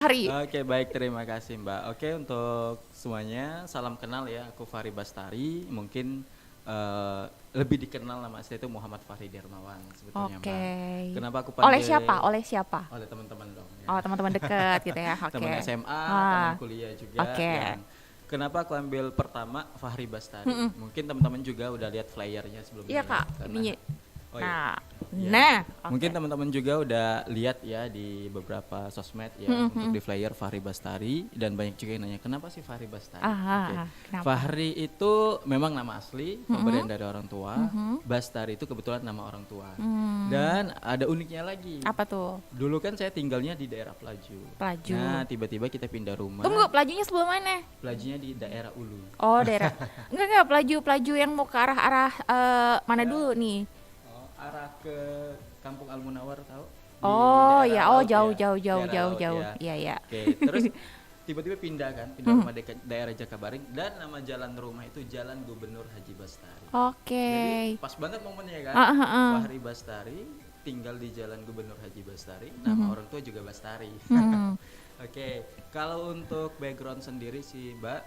Hari. Oke, baik, terima kasih Mbak. Oke, untuk semuanya, salam kenal ya. Aku Fahri Bastari. Mungkin lebih dikenal nama saya itu Muhammad Fahri Dermawan sebetulnya Oke. Mbak. Kenapa aku Oleh panggil siapa? Oleh siapa? oleh teman-teman dong ya. Oh, teman-teman dekat gitu ya. Teman Oke. SMA, teman Ah, kuliah juga oke. yang kenapa aku ambil pertama Fahri Bastari. Mungkin teman-teman juga udah lihat flyernya sebelumnya Iya, ya. Kak. Karena Ini. oh iya. Nah. Ya. Nah, Mungkin oke. teman-teman juga udah lihat ya di beberapa sosmed ya untuk di flyer Fahri Bastari dan banyak juga yang nanya kenapa sih Fahri Bastari? Oke. Kenapa? Fahri itu memang nama asli, pemberian dari orang tua. Bastari itu kebetulan nama orang tua. Dan ada uniknya lagi. Apa tuh? Dulu kan saya tinggalnya di daerah Pelaju. Pelaju. Nah, tiba-tiba kita pindah rumah. Tunggu, pelajunya sebelah mana? Pelajunya di daerah Ulu. Oh, daerah. Enggak, pelaju yang mau ke arah-arah mana dulu nih? Oh, arah ke Kampung Al-Munawar tahu? Di Oh, daerah ya. Oh, laut jauh, ya. jauh, jauh, Daerah jauh, laut jauh. ya. Iya, iya. Oke, terus tiba-tiba pindah kan, pindah rumah dekat daerah Jakabaring dan nama jalan rumah itu Jalan Gubernur Haji Bastari. Oke. Jadi pas banget momennya kan. Ah, ah, ah. Fahri Bastari tinggal di Jalan Gubernur Haji Bastari, nama orang tua juga Bastari. Oke, kalau untuk background sendiri sih Mbak,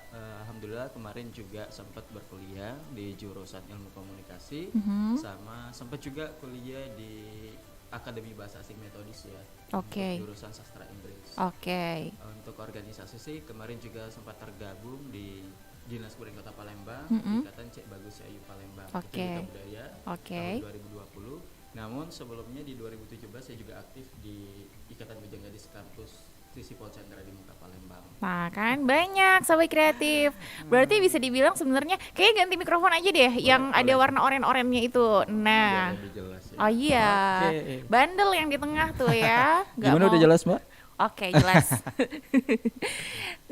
alhamdulillah kemarin juga sempat berkuliah di jurusan Ilmu Komunikasi, sama sempat juga kuliah di Akademi Bahasa Asing Metodis ya, Oke. untuk jurusan sastra Inggris. Oke. Untuk organisasi sih kemarin juga sempat tergabung di Dinas Kebudayaan Kota Palembang, Ikatan Cek Bagus Ayu Palembang, Oke. Ikatan Budaya Oke. tahun 2020. Namun sebelumnya di 2017 saya juga aktif di Ikatan Bujang Gadis Kampus Sisipol Chandra di Muka Palembang. Nah, kan banyak sahabat kreatif. Berarti bisa dibilang sebenarnya kayak ganti mikrofon aja deh yang ada boleh. warna oren-orennya itu. Nah. Biar lebih jelas ya. Oh iya. Oke. Bandel yang di tengah tuh ya. Nggak Gimana mau. udah jelas Mbak? Oke, jelas.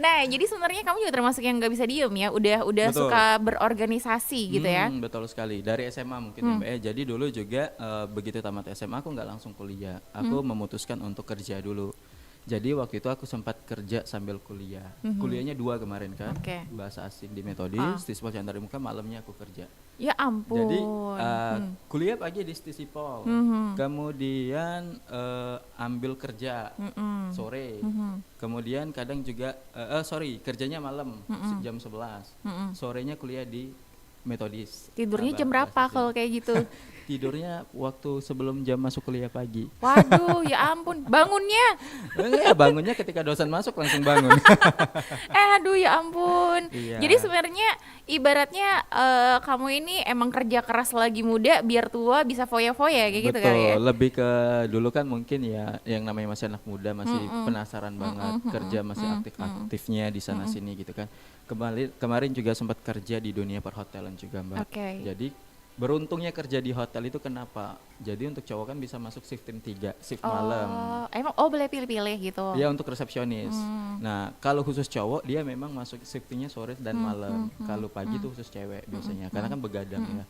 Nah, jadi sebenarnya kamu juga termasuk yang nggak bisa diem ya. Udah Betul. suka berorganisasi gitu ya. Betul sekali. Dari SMA mungkin ya Mbak ya. Jadi dulu juga begitu tamat SMA aku nggak langsung kuliah. Aku memutuskan untuk kerja dulu. Jadi waktu itu aku sempat kerja sambil kuliah. Kuliahnya 2 kemarin kan. Oke. Bahasa asing di Metodis, di Sisipol Chandra di Muka, malamnya aku kerja. Ya ampun. Jadi kuliah pagi di Stisipol, kemudian ambil kerja sore, kemudian kadang juga kerjanya malam jam 11, sorenya kuliah di Metodis. Tidurnya jam Bahasa berapa asing. kalau kayak gitu? Tidurnya waktu sebelum jam masuk kuliah pagi. Waduh, ya ampun. Bangunnya. Enggak, bangunnya ketika dosen masuk langsung bangun. Aduh ya ampun. Iya. Jadi sebenarnya ibaratnya kamu ini emang kerja keras lagi muda biar tua bisa foya-foya kayak gitu Betul, kali ya. lebih ke dulu kan mungkin ya yang namanya masih anak muda masih penasaran banget kerja masih aktif-aktifnya di sana sini gitu kan. Kemarin juga sempat kerja di dunia perhotelan juga Mbak. Oke. Jadi beruntungnya kerja di hotel itu kenapa? Jadi untuk cowok kan bisa masuk shift tim 3, shift malam. Emang boleh pilih-pilih gitu. Ya untuk resepsionis. Nah kalau khusus cowok dia memang masuk shiftingnya sore dan malam. Kalau pagi itu khusus cewek biasanya, karena kan begadang ya.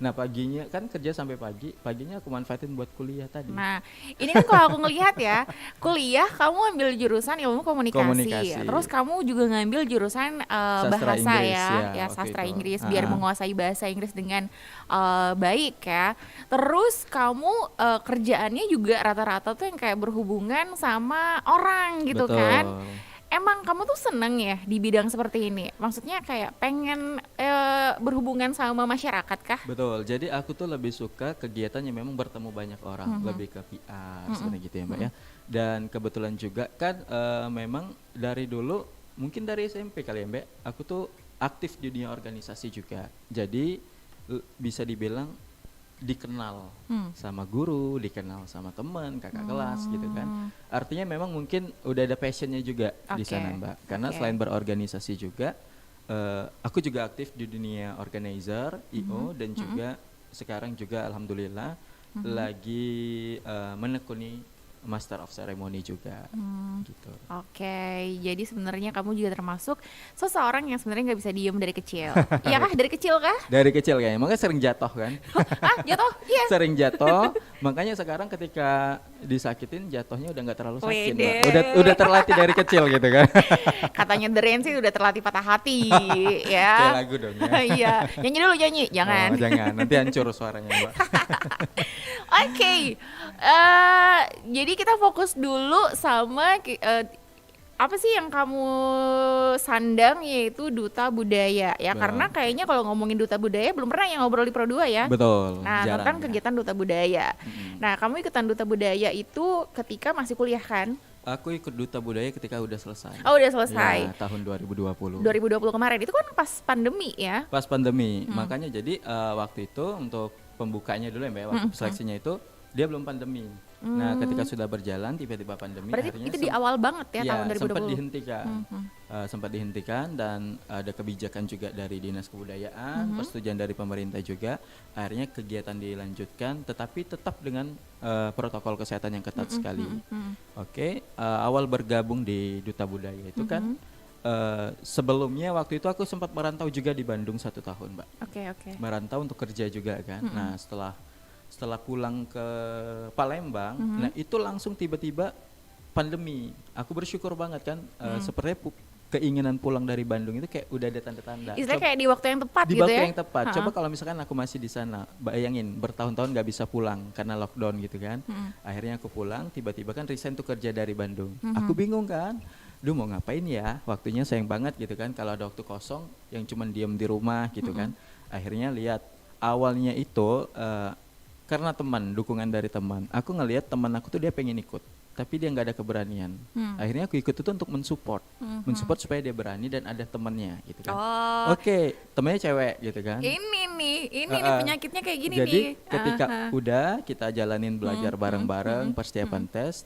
Nah paginya kan kerja sampai pagi, paginya aku manfaatin buat kuliah tadi. Nah, ini kan kalau aku ngelihat ya, kuliah kamu ambil jurusan ilmu komunikasi. Komunikasi. Terus kamu juga ngambil jurusan Sastra bahasa Inggris, ya waktu sastra itu. Inggris biar menguasai bahasa Inggris dengan baik ya. Terus kamu kerjaannya juga rata-rata tuh yang kayak berhubungan sama orang gitu Betul. kan. Emang kamu tuh seneng ya di bidang seperti ini? Maksudnya kayak pengen berhubungan sama masyarakat kah? Betul, jadi aku tuh lebih suka kegiatan yang memang bertemu banyak orang, lebih ke PR sebenarnya gitu ya Mbak ya. Dan kebetulan juga kan memang dari dulu, mungkin dari SMP kali ya Mbak, aku tuh aktif di dunia organisasi juga. Jadi bisa dibilang dikenal sama guru, dikenal sama teman, kakak kelas gitu kan. Artinya memang mungkin udah ada passionnya juga di Oke, sana Mbak. Karena oke. selain berorganisasi juga, aku juga aktif di dunia organizer, IO, dan juga sekarang juga alhamdulillah lagi menekuni Master of Ceremony juga gitu. Oke, jadi sebenarnya kamu juga termasuk seseorang yang sebenarnya nggak bisa diem dari kecil. Iya kah? Dari kecil kah? Dari kecil kayaknya, makanya sering jatuh kan. Jatuh? Iya. Sering jatuh, makanya sekarang ketika disakitin jatuhnya udah nggak terlalu sakit Mbak. Wede. Udah terlatih dari kecil gitu kan. Katanya The Rain sih udah terlatih patah hati, Kayak ya. lagu dong ya. Iya, nyanyi dulu nyanyi, jangan. Oh, jangan, nanti hancur suaranya Mbak. Oke, jadi kita fokus dulu sama apa sih yang kamu sandang yaitu duta budaya ya, karena Betul. kayaknya kalau ngomongin duta budaya belum pernah yang ngobrol di Pro 2 ya. Betul, Nah, jarang tentang ya. kegiatan duta budaya. Mm-mm. Nah, kamu ikutan duta budaya itu ketika masih kuliah kan? Aku ikut duta budaya ketika udah selesai. Oh, udah Ya, selesai. tahun 2020. 2020 kemarin itu kan pas pandemi ya. Pas pandemi, makanya jadi waktu itu untuk pembukanya dulu ya Mbak, waktu seleksinya itu dia belum pandemi. Nah, ketika sudah berjalan tiba-tiba pandemi, Berarti akhirnya itu di awal banget ya, ya, tahun 2020. sempat dihentikan. Sempat dihentikan dan ada kebijakan juga dari Dinas Kebudayaan, persetujuan dari pemerintah juga. Akhirnya kegiatan dilanjutkan tetapi tetap dengan protokol kesehatan yang ketat sekali. Oke, awal bergabung di Duta Budaya itu kan sebelumnya waktu itu aku sempat merantau juga di Bandung 1 tahun, Mbak. Oke, oke. Merantau untuk kerja juga kan. Nah, setelah pulang ke Palembang, nah itu langsung tiba-tiba pandemi. Aku bersyukur banget kan, sepertinya keinginan pulang dari Bandung itu kayak udah ada tanda-tanda. Istilahnya kayak di waktu yang tepat Di gitu waktu ya. yang tepat. Coba kalau misalkan aku masih di sana, bayangin bertahun-tahun nggak bisa pulang karena lockdown gitu kan. Akhirnya aku pulang, tiba-tiba kan resign tuh kerja dari Bandung. Aku bingung kan, duh mau ngapain ya? Waktunya sayang banget gitu kan. Kalau ada waktu kosong, yang cuman diem di rumah gitu kan. Akhirnya lihat awalnya itu karena teman, dukungan dari teman. Aku ngelihat teman aku tuh dia pengen ikut, tapi dia nggak ada keberanian. Akhirnya aku ikut itu untuk mensupport, mensupport supaya dia berani dan ada temannya gitu kan. Oh, Oke, temannya cewek gitu kan. ini nih penyakitnya kayak gini Jadi nih. ketika udah kita jalanin belajar bareng-bareng, persiapan tes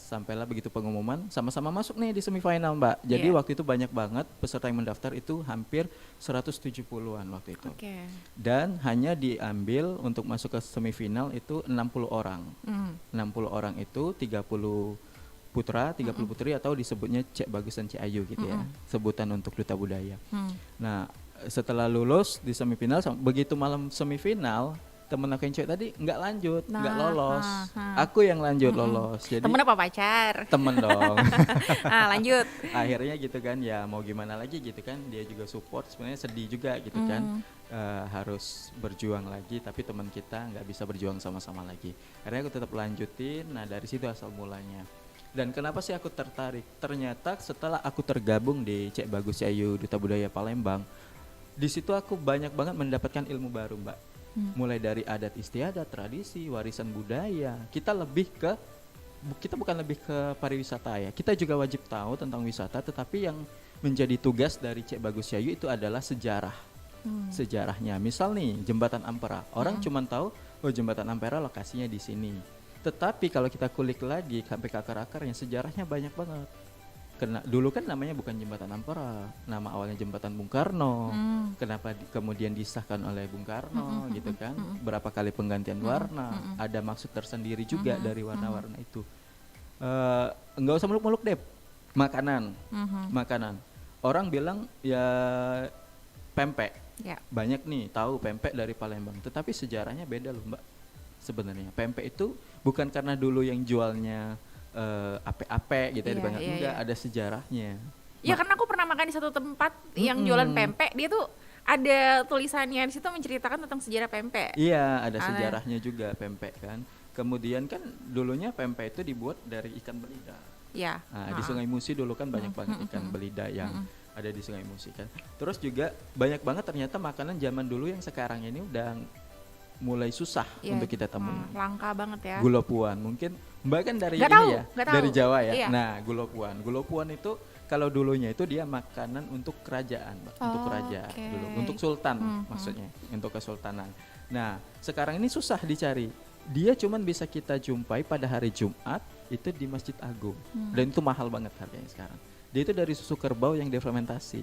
sampailah begitu pengumuman sama-sama masuk nih di semifinal Mbak. Jadi Iya. waktu itu banyak banget peserta yang mendaftar itu hampir 170-an waktu itu. Oke. Dan hanya diambil untuk masuk ke semifinal itu 60 orang. 60 orang itu 30 putra, 30 putri atau disebutnya Cek Bagus dan Cek Ayu gitu ya. Sebutan untuk duta budaya. Nah, setelah lulus di semifinal, begitu malam semifinal, temen aku yang cewek tadi nggak lanjut, nggak lolos. Aku yang lanjut lolos. Jadi Temen apa pacar? temen dong. Lanjut. Akhirnya gitu kan, ya mau gimana lagi gitu kan, dia juga support, sebenarnya sedih juga gitu kan. Harus berjuang lagi, tapi teman kita nggak bisa berjuang sama-sama lagi. Akhirnya aku tetap lanjutin. Nah, dari situ asal mulanya. Dan kenapa sih aku tertarik? Ternyata setelah aku tergabung di Cek Bagus Cek Ayu Duta Budaya Palembang, di situ aku banyak banget mendapatkan ilmu baru, Mbak. Mulai dari adat istiadat, tradisi, warisan budaya. Kita bukan lebih ke pariwisata ya. Kita juga wajib tahu tentang wisata, tetapi yang menjadi tugas dari Cek Bagus Cek Ayu itu adalah sejarah. Sejarahnya. Misal nih Jembatan Ampera. Orang cuma tahu oh Jembatan Ampera lokasinya di sini. Tetapi kalau kita kulik lagi sampai ke akar-akarnya, sejarahnya banyak banget. Karena dulu kan namanya bukan Jembatan Ampera, nama awalnya Jembatan Bung Karno. Kenapa kemudian disahkan oleh Bung Karno gitu kan? Berapa kali penggantian warna, ada maksud tersendiri juga dari warna-warna itu. Nggak usah muluk-muluk deh. Makanan. Orang bilang ya pempek. Ya. Banyak nih tahu pempek dari Palembang, tetapi sejarahnya beda loh Mbak. Sebenarnya pempek itu bukan karena dulu yang jualnya ape-ape gitu ya, Iya, banyak iya, enggak, iya. ada sejarahnya. Ya karena aku pernah makan di satu tempat yang jualan pempek, dia tuh ada tulisannya di situ menceritakan tentang sejarah pempek. Iya, ada Aneh. sejarahnya juga pempek kan. Kemudian kan dulunya pempek itu dibuat dari ikan belida. Ya. Nah, di Sungai Musi dulu kan banyak banget ikan belida yang ada di Sungai Musi kan. Terus juga banyak banget ternyata makanan zaman dulu yang sekarang ini udah mulai susah Iya. untuk kita temui. Langka banget ya. Gulopuan mungkin Mbak kan dari Nggak ini tahu, ya, nggak tahu. dari Jawa ya. Iya. Nah, gulopuan itu kalau dulunya itu dia makanan untuk kerajaan, Mbak. Untuk Oh, raja oke. dulu, untuk sultan maksudnya, untuk kesultanan. Nah, sekarang ini susah dicari. Dia cuman bisa kita jumpai pada hari Jumat itu di Masjid Agung. Dan itu mahal banget harganya sekarang. Dia itu dari susu kerbau yang difermentasi.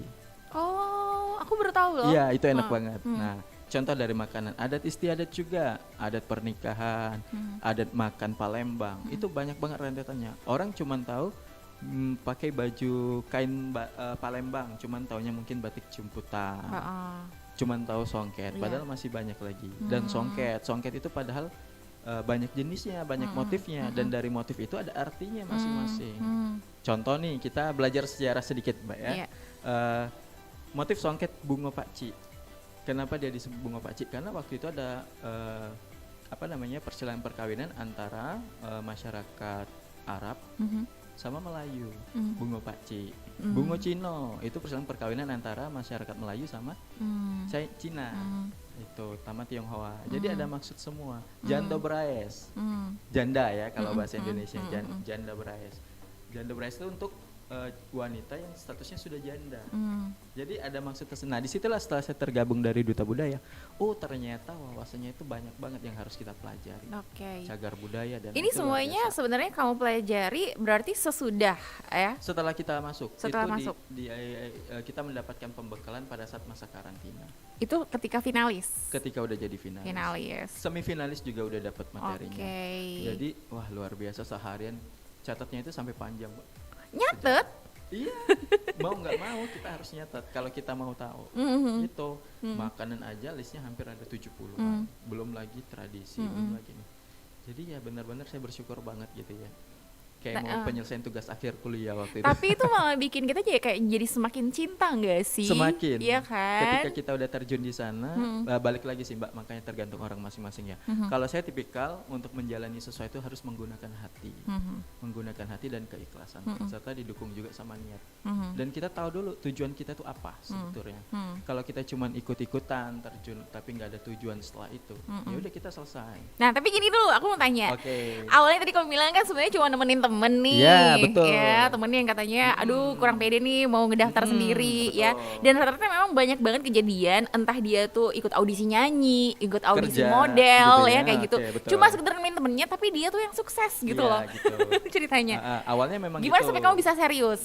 Oh, aku baru tahu loh. Iya, itu enak banget. Nah, contoh dari makanan adat istiadat juga, adat pernikahan, adat makan Palembang, itu banyak banget rentetannya. Orang cuman tahu pakai baju kain Palembang, cuman taunya mungkin batik Jemputan, cuman tahu songket, Iya. padahal masih banyak lagi. Dan songket itu padahal banyak jenisnya, banyak motifnya, dan dari motif itu ada artinya masing-masing. Contoh nih, kita belajar sejarah sedikit, Mbak ya. Iya. Motif songket bunga pakcik. Kenapa dia disebut bunga pakcik? Karena waktu itu ada perselisihan perkawinan antara masyarakat Arab sama Melayu, Hmm. Bungo Pakcik. Hmm. Bungo Cino itu perkawinan antara masyarakat Melayu sama Hmm. Cina. Hmm. Itu Tama Tionghoa. Jadi ada maksud semua. Hmm. Janda Braes. Hmm. Janda ya kalau Mm-mm, bahasa Indonesia. mm-mm. Janda Braes. Janda Braes itu untuk wanita yang statusnya sudah janda. Hmm. Jadi ada maksud tersendiri. Nah disitulah setelah saya tergabung dari Duta Budaya, oh ternyata wawasannya itu banyak banget yang harus kita pelajari. Oke. Cagar budaya dan Ini itu luar semuanya biasa. sebenarnya kamu pelajari berarti sesudah ya? Setelah kita masuk, Setelah itu masuk. kita mendapatkan pembekalan pada saat masa karantina. Itu ketika finalis. Ketika udah jadi finalis. Finalis. Semifinalis juga udah dapat materinya. Oke. Jadi wah luar biasa seharian catatnya itu sampai panjang, Mbak. Nyatet. Iya, mau nggak mau kita harus nyatat kalau kita mau tahu. Mhm. Itu makanan aja listnya hampir ada 70, belum lagi tradisi, belum lagi nih. Jadi ya benar-benar saya bersyukur banget gitu ya. Kayak mau penyelesaian tugas akhir kuliah waktu itu. Tapi itu malah bikin kita kayak jadi semakin cinta nggak sih? Semakin. Iya kan? Ketika kita udah terjun di sana, balik lagi sih Mbak, makanya tergantung orang masing-masing ya. Kalau saya tipikal untuk menjalani sesuatu harus menggunakan hati. Menggunakan hati dan keikhlasan, serta didukung juga sama niat. Dan kita tahu dulu tujuan kita tuh apa sebetulnya. Kalau kita cuman ikut-ikutan terjun tapi nggak ada tujuan setelah itu, ya udah kita selesai. Nah tapi gini dulu, aku mau tanya. Oke. Awalnya tadi kamu bilang kan sebenarnya cuma nemenin temen nih. Iya, betul. Ya, temennya yang katanya, aduh kurang pede nih mau ngedaftar sendiri ya. Betul. Dan rata-rata memang banyak banget kejadian, entah dia tuh ikut audisi nyanyi, ikut audisi Kerja, model gitu ya ya. kayak gitu. Oke, betul. Cuma sekedar nemenin temennya, tapi dia tuh yang sukses gitu Iya, loh. gitu. Ceritanya. Awalnya memang Gimana gitu. sampai kamu bisa serius?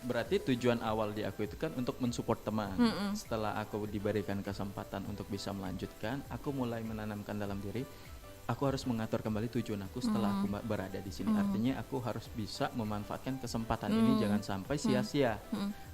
Berarti tujuan awal di aku itu kan untuk mensupport teman. Setelah aku diberikan kesempatan untuk bisa melanjutkan, aku mulai menanamkan dalam diri, aku harus mengatur kembali tujuan aku setelah aku berada di sini. Artinya aku harus bisa memanfaatkan kesempatan ini, jangan sampai sia-sia.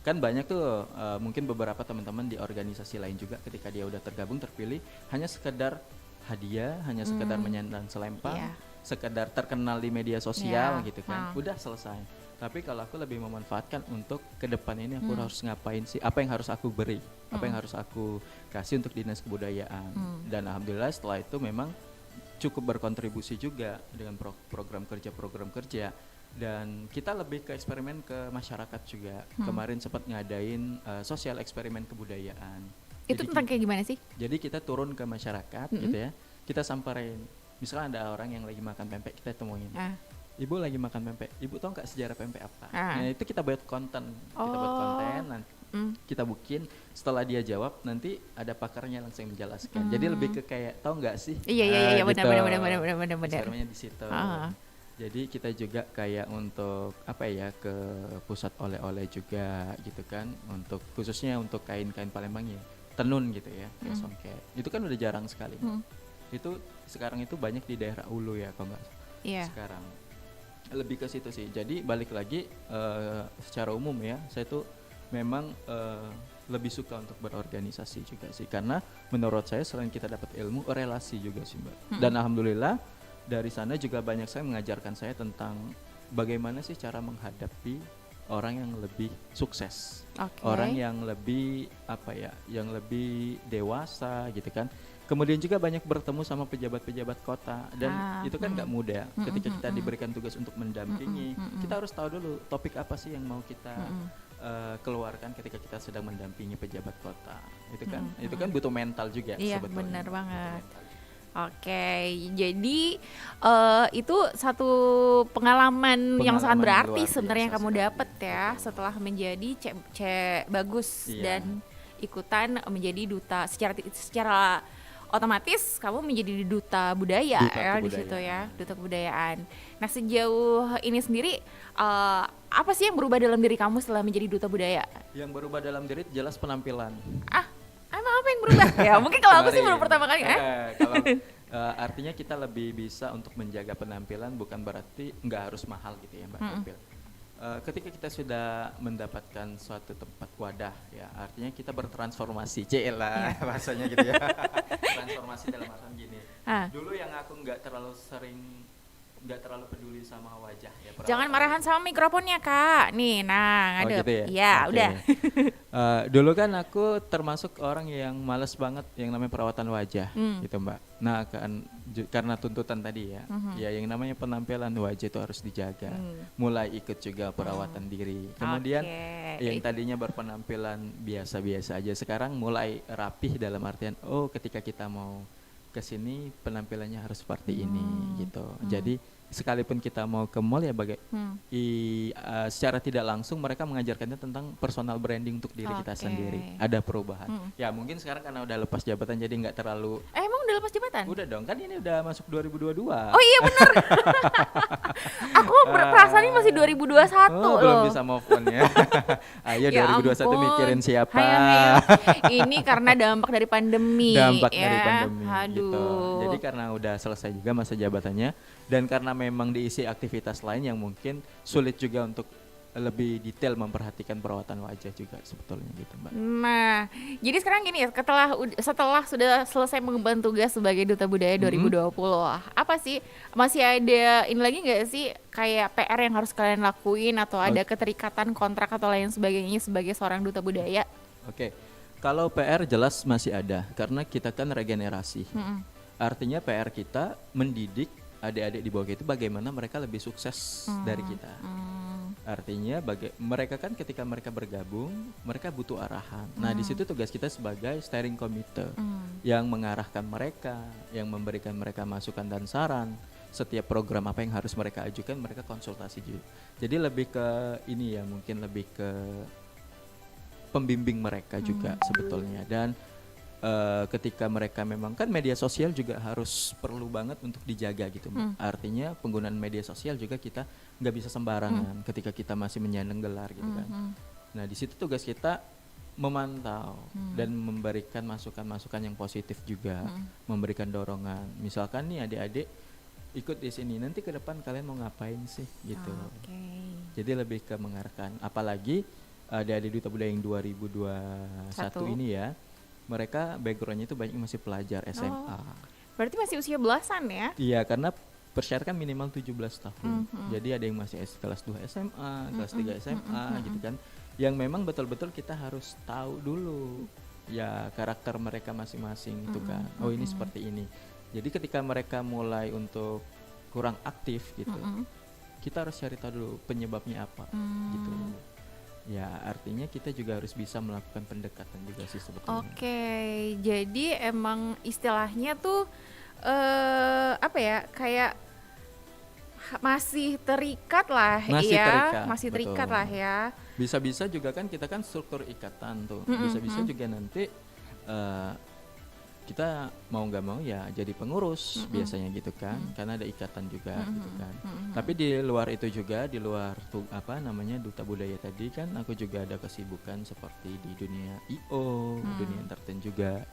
Kan banyak tuh mungkin beberapa teman-teman di organisasi lain juga ketika dia udah tergabung terpilih hanya sekedar hadiah, hanya sekedar menyandang selempang, Iya. sekedar terkenal di media sosial Iya. gitu kan. Udah selesai. Tapi kalau aku lebih memanfaatkan untuk ke depan ini aku harus ngapain sih? Apa yang harus aku beri? Apa yang harus aku kasih untuk dinas kebudayaan? Dan alhamdulillah setelah itu memang cukup berkontribusi juga dengan program kerja dan kita lebih ke eksperimen ke masyarakat juga. Kemarin sempat ngadain sosial eksperimen kebudayaan. Itu tentang kayak gimana sih? Jadi kita turun ke masyarakat gitu ya. Kita samperin. Misalnya ada orang yang lagi makan pempek, kita temuin. Ibu lagi makan pempek. Ibu tahu nggak sejarah pempek apa? Nah, itu kita buat konten. Kita buat konten nanti kita bikin, setelah dia jawab nanti ada pakarnya langsung menjelaskan. Jadi lebih ke kayak tahu nggak sih? Iya Gitu. benar. Eksperimennya di situ. Jadi kita juga kayak untuk apa ya, ke pusat oleh-oleh juga gitu kan, untuk khususnya untuk kain-kain Palembang ya, tenun gitu ya, kayak songket. Itu kan udah jarang sekali. Itu sekarang itu banyak di daerah Ulu ya kalau nggak sekarang. Lebih ke situ sih. Jadi balik lagi secara umum ya, saya tuh memang lebih suka untuk berorganisasi juga sih, karena menurut saya selain kita dapat ilmu, relasi juga sih Mbak. Dan alhamdulillah dari sana juga banyak saya mengajarkan saya tentang bagaimana sih cara menghadapi orang yang lebih sukses, orang yang lebih apa ya, yang lebih dewasa gitu kan. Kemudian juga banyak bertemu sama pejabat-pejabat kota dan itu kan nggak mudah. Ketika kita diberikan tugas untuk mendampingi, kita harus tahu dulu topik apa sih yang mau kita keluarkan ketika kita sedang mendampingi pejabat kota. Itu kan butuh mental juga. Iya, sebetulnya. benar banget. Oke, jadi itu satu pengalaman yang sangat Pengalaman berarti luar sebenarnya yang biasa kamu sekali. dapat ya setelah menjadi cek bagus dan ikutan menjadi duta secara otomatis kamu menjadi duta budaya ya di situ ya, duta kebudayaan. Nah sejauh ini sendiri apa sih yang berubah dalam diri kamu setelah menjadi duta budaya? Yang berubah dalam diri jelas penampilan. Emang apa yang berubah? Ya mungkin kalau aku sih Kemarin. baru pertama kali Kalau artinya kita lebih bisa untuk menjaga penampilan, bukan berarti nggak harus mahal gitu ya Mbak Kapil. Ketika kita sudah mendapatkan suatu tempat wadah ya, artinya kita bertransformasi, lah bahasanya gitu ya. Transformasi dalam artian gini. Dulu yang aku nggak terlalu sering nggak terlalu peduli sama wajah ya. Jangan marahan sama mikrofonnya Kak. Nih, nah ngadep. Gitu ya? Ya, Okay. udah. Dulu kan aku termasuk orang yang males banget yang namanya perawatan wajah, gitu Mbak. Nah karena tuntutan tadi ya, ya yang namanya penampilan wajah itu harus dijaga. Mulai ikut juga perawatan diri. Kemudian yang tadinya berpenampilan biasa-biasa aja, sekarang mulai rapih dalam artian, oh ketika kita mau kesini penampilannya harus seperti ini gitu. Jadi sekalipun kita mau ke mall ya secara tidak langsung mereka mengajarkannya tentang personal branding untuk diri kita sendiri. Ada perubahan. Ya mungkin sekarang karena udah lepas jabatan jadi nggak terlalu. Emang udah lepas jabatan? Udah dong, kan ini udah masuk 2022. Oh iya benar. Aku perasaannya masih 2021 loh. Belum bisa move on ya. Ayo ya 2021 ampun. Mikirin siapa. Hayo. Ini karena dampak dari pandemi. Dampak ya. dari pandemi. Aduh. Gitu. Jadi karena udah selesai juga masa jabatannya dan karena memang diisi aktivitas lain yang mungkin sulit juga untuk lebih detail memperhatikan perawatan wajah juga sebetulnya gitu Mbak. Nah, jadi sekarang gini ya, setelah sudah selesai mengemban tugas sebagai Duta Budaya 2020, apa sih masih ada ini lagi nggak sih kayak PR yang harus kalian lakuin atau ada keterikatan kontrak atau lain sebagainya sebagai seorang Duta Budaya? Oke. Kalau PR jelas masih ada karena kita kan regenerasi. Artinya PR kita mendidik adik-adik di bawah itu bagaimana mereka lebih sukses dari kita. Artinya mereka kan ketika mereka bergabung, mereka butuh arahan. Nah, di situ tugas kita sebagai steering committee yang mengarahkan mereka, yang memberikan mereka masukan dan saran. Setiap program apa yang harus mereka ajukan, mereka konsultasi juga. Jadi lebih ke ini ya, mungkin lebih ke pembimbing mereka juga sebetulnya. Dan ketika mereka memang kan media sosial juga harus perlu banget untuk dijaga gitu. Artinya penggunaan media sosial juga kita nggak bisa sembarangan ketika kita masih menyandang gelar gitu kan. Nah di situ tugas kita memantau dan memberikan masukan-masukan yang positif juga, memberikan dorongan. Misalkan nih adik-adik ikut di sini, nanti ke depan kalian mau ngapain sih gitu. Jadi lebih ke mengarahkan. Apalagi adik-adik Duta Budaya yang 2021 ini ya. Mereka backgroundnya itu banyak masih pelajar SMA. Berarti masih usia belasan ya? Iya, karena persyaratan minimal 17 tahun. Jadi ada yang masih kelas 2 SMA, kelas 3 SMA gitu kan. Yang memang betul-betul kita harus tahu dulu ya karakter mereka masing-masing itu kan. Oh ini seperti ini. Jadi ketika mereka mulai untuk kurang aktif gitu, kita harus cari tahu dulu penyebabnya apa gitu. Ya artinya kita juga harus bisa melakukan pendekatan juga sih sebetulnya. Jadi emang istilahnya tuh apa ya, kayak masih terikat lah masih terikat lah ya. Bisa-bisa juga kan kita kan struktur ikatan tuh, bisa-bisa juga nanti kita mau nggak mau ya jadi pengurus biasanya gitu kan, karena ada ikatan juga gitu kan. Tapi di luar itu juga, di luar tuh apa namanya Duta Budaya tadi kan, aku juga ada kesibukan seperti di dunia IO, dunia entertain juga.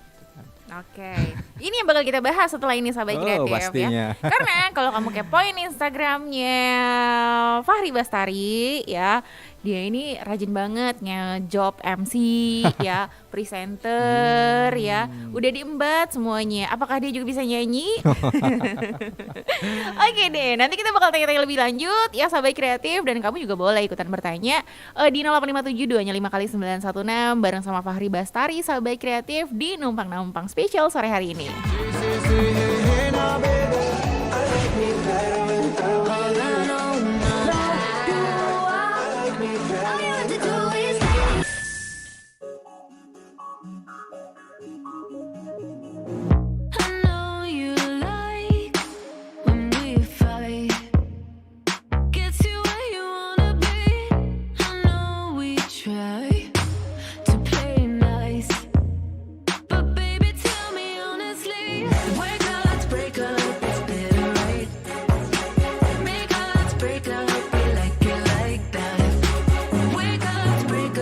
Ini yang bakal kita bahas setelah ini sahabat kreatif pastinya. ya. Karena kalau kamu kepoin Instagramnya Fahri Bastari ya, dia ini rajin banget ngejob MC ya, presenter ya, udah diembat semuanya. Apakah dia juga bisa nyanyi? Oke deh, nanti kita bakal tanya-tanya lebih lanjut ya sahabat kreatif, dan kamu juga boleh ikutan bertanya di 0857255916 bareng sama Fahri Bastari sahabat kreatif di Numpang spesial sore hari ini. Break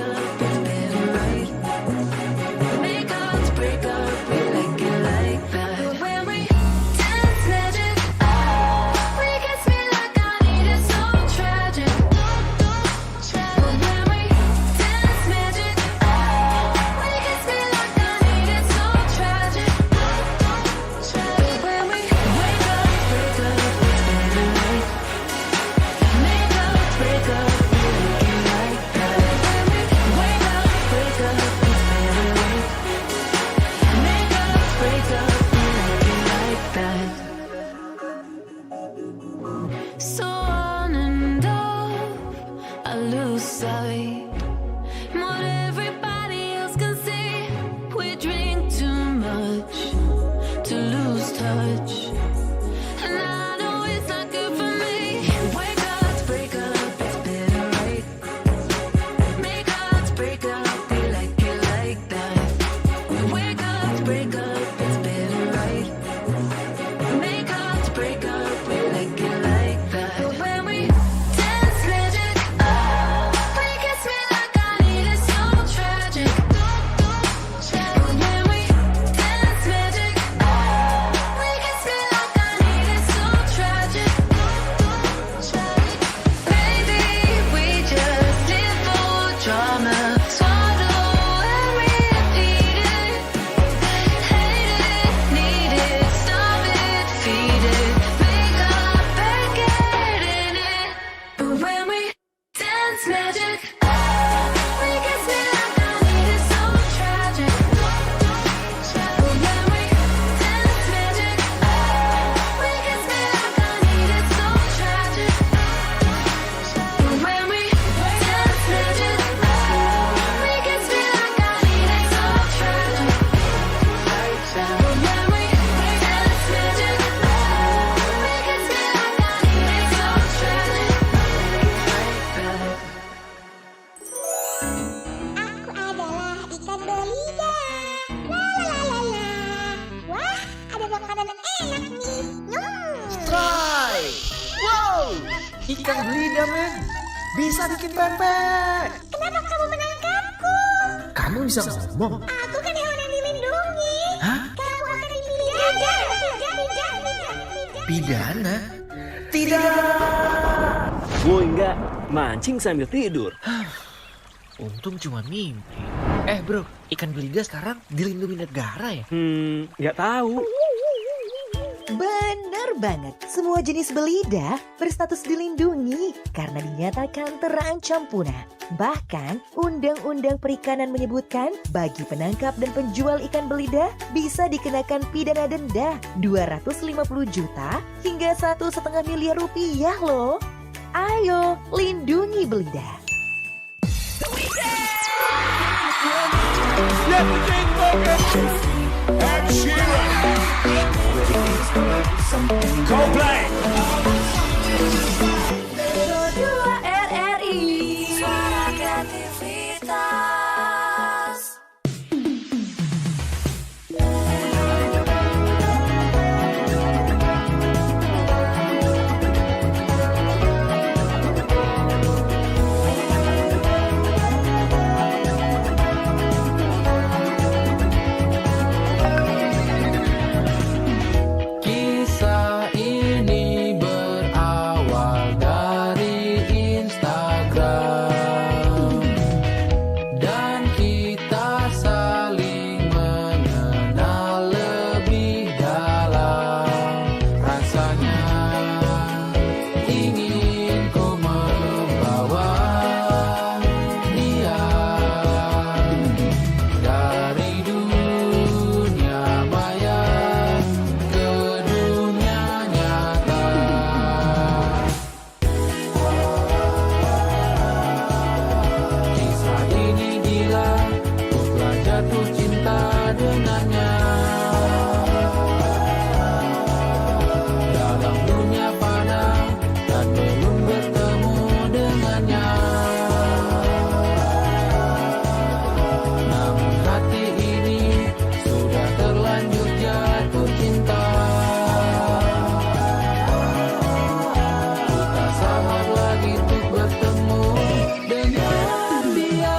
Ikan belida, men. Bisa bikin pempek. Kenapa kamu menangkapku? Kamu bisa ngomong? Aku kan hewan yang dilindungi. Hah? Kamu akan dipidana. Pidana? Tidak. Gue enggak mancing sambil tidur. Untung cuma mimpi. Bro, ikan belida sekarang dilindungi negara ya? Nggak tahu. Benar banget, semua jenis belida berstatus dilindungi karena dinyatakan terancam punah. Bahkan, Undang-Undang Perikanan menyebutkan bagi penangkap dan penjual ikan belida bisa dikenakan pidana denda 250 juta hingga 1,5 miliar rupiah loh. Ayo, lindungi belida. Coldplay. Metro 2 RRI. Suara kreativitas. Kisah ini berawal dari Instagram dan kita saling mengenal lebih dalam. Rasanya ingin ku membawa dia dari dunia maya ke dunia nyata. Kisah ini gila, ku telah jatuh cinta dengannya. Dalam dunia fana dan belum bertemu dengannya. Namun hati ini sudah terlanjur jatuh cinta. Ku tak sabar lagi untuk bertemu dengan dia.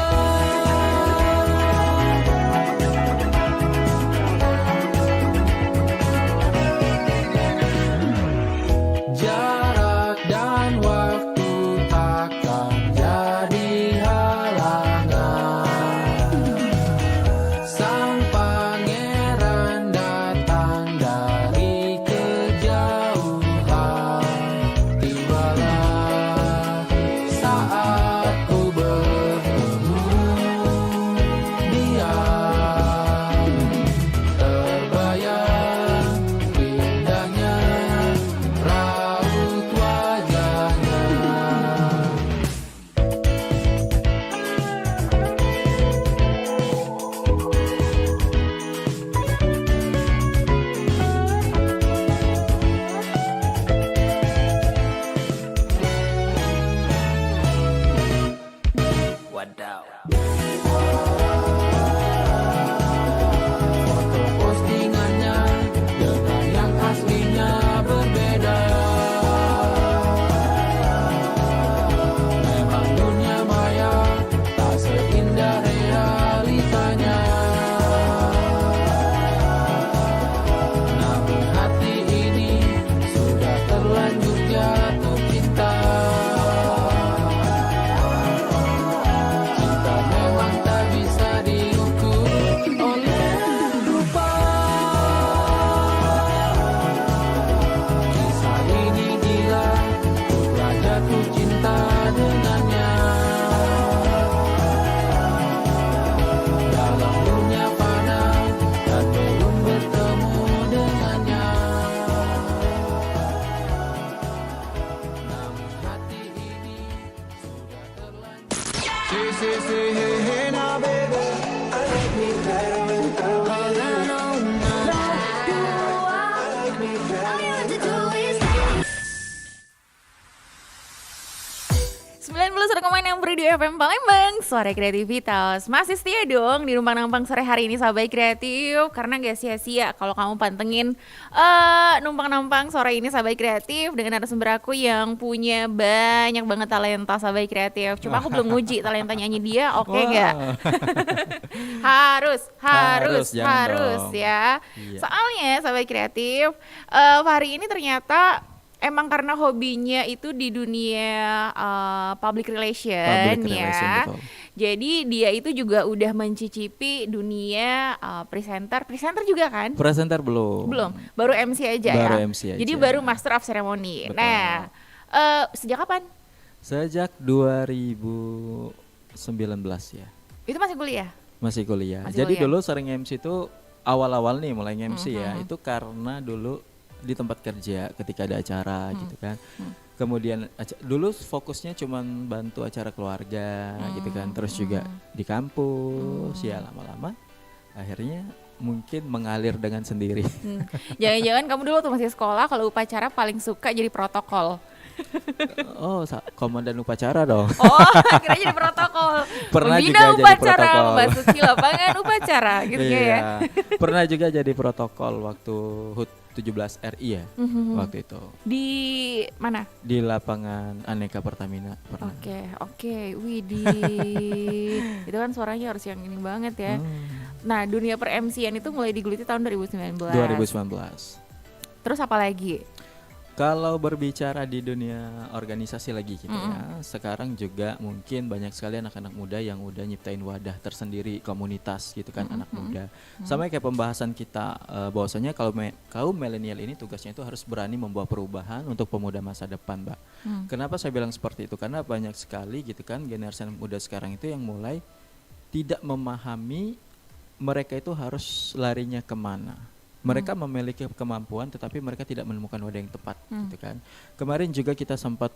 Jarak dan waktu takkan jadi halangan. Sang pangeran datang dari kejauhan. Tibalah saat ku bertemu dia. Terbayang indahnya raut wajahnya. Foto postingannya dengan yang aslinya berbeda. Memang dunia maya tak seindah realitanya. Namun hati ini sudah terlanjur jatuh cinta. Cinta memang tak bisa diukur oleh rupa. Kisah ini gila, ku telah jatuh cinta dengannya. Dalam dunia fana dan belum bertemu dengannya. Namun hati ini sudah terlanjur. Sembilan puluh 91,6 Radio FM Palembang, suara kreativitas. Masih setia dong di Numpang Nampang sore hari ini Sahabat Kreatif. Karena gak sia-sia kalau kamu pantengin Numpang Nampang sore ini Sahabat Kreatif dengan narasumber aku yang punya banyak banget talenta Sahabat Kreatif. Cuma aku belum nguji talenta nyanyi dia, oke gak? Harus jangan dong. ya. Iya. Soalnya Sahabat Kreatif, hari ini ternyata emang karena hobinya itu di dunia public relation ya. Betul. Jadi dia itu juga udah mencicipi dunia presenter juga kan? Presenter belum. Belum, baru MC aja Baru ya. MC aja. Jadi baru Master of Ceremony. Betul. Nah, sejak kapan? Sejak 2019 ya. Itu masih kuliah? Masih kuliah. Masih Jadi kuliah. dulu sering MC itu awal-awal nih mulai MC ya. Itu karena dulu di tempat kerja ketika ada acara gitu kan. Kemudian dulu fokusnya cuman bantu acara keluarga gitu kan. Terus juga di kampus ya lama-lama akhirnya mungkin mengalir dengan sendiri. Jangan-jangan kamu dulu tuh masih sekolah kalau upacara paling suka jadi protokol. Oh, komandan upacara dong. Oh, akhirnya jadi protokol. Pernah Membina juga jadi upacara, protokol. memasuki lapangan upacara gitu ya. Iya. Pernah juga jadi protokol waktu HUT 17 RI ya. Waktu itu. Di mana? Di lapangan Aneka Pertamina pernah. Oke, widih. Itu kan suaranya harus yang ini banget ya. Nah, dunia per MC-an itu mulai digeluti tahun 2019. 2019. Terus apa lagi? Kalau berbicara di dunia organisasi lagi gitu ya, sekarang juga mungkin banyak sekali anak-anak muda yang udah nyiptain wadah tersendiri komunitas gitu kan, anak muda. Sama kayak pembahasan kita bahwasanya kalau kaum milenial ini tugasnya itu harus berani membawa perubahan untuk pemuda masa depan, Mbak. Kenapa saya bilang seperti itu? Karena banyak sekali gitu kan generasi muda sekarang itu yang mulai tidak memahami mereka itu harus larinya kemana. Mereka memiliki kemampuan tetapi mereka tidak menemukan wadah yang tepat gitu kan. Kemarin juga kita sempat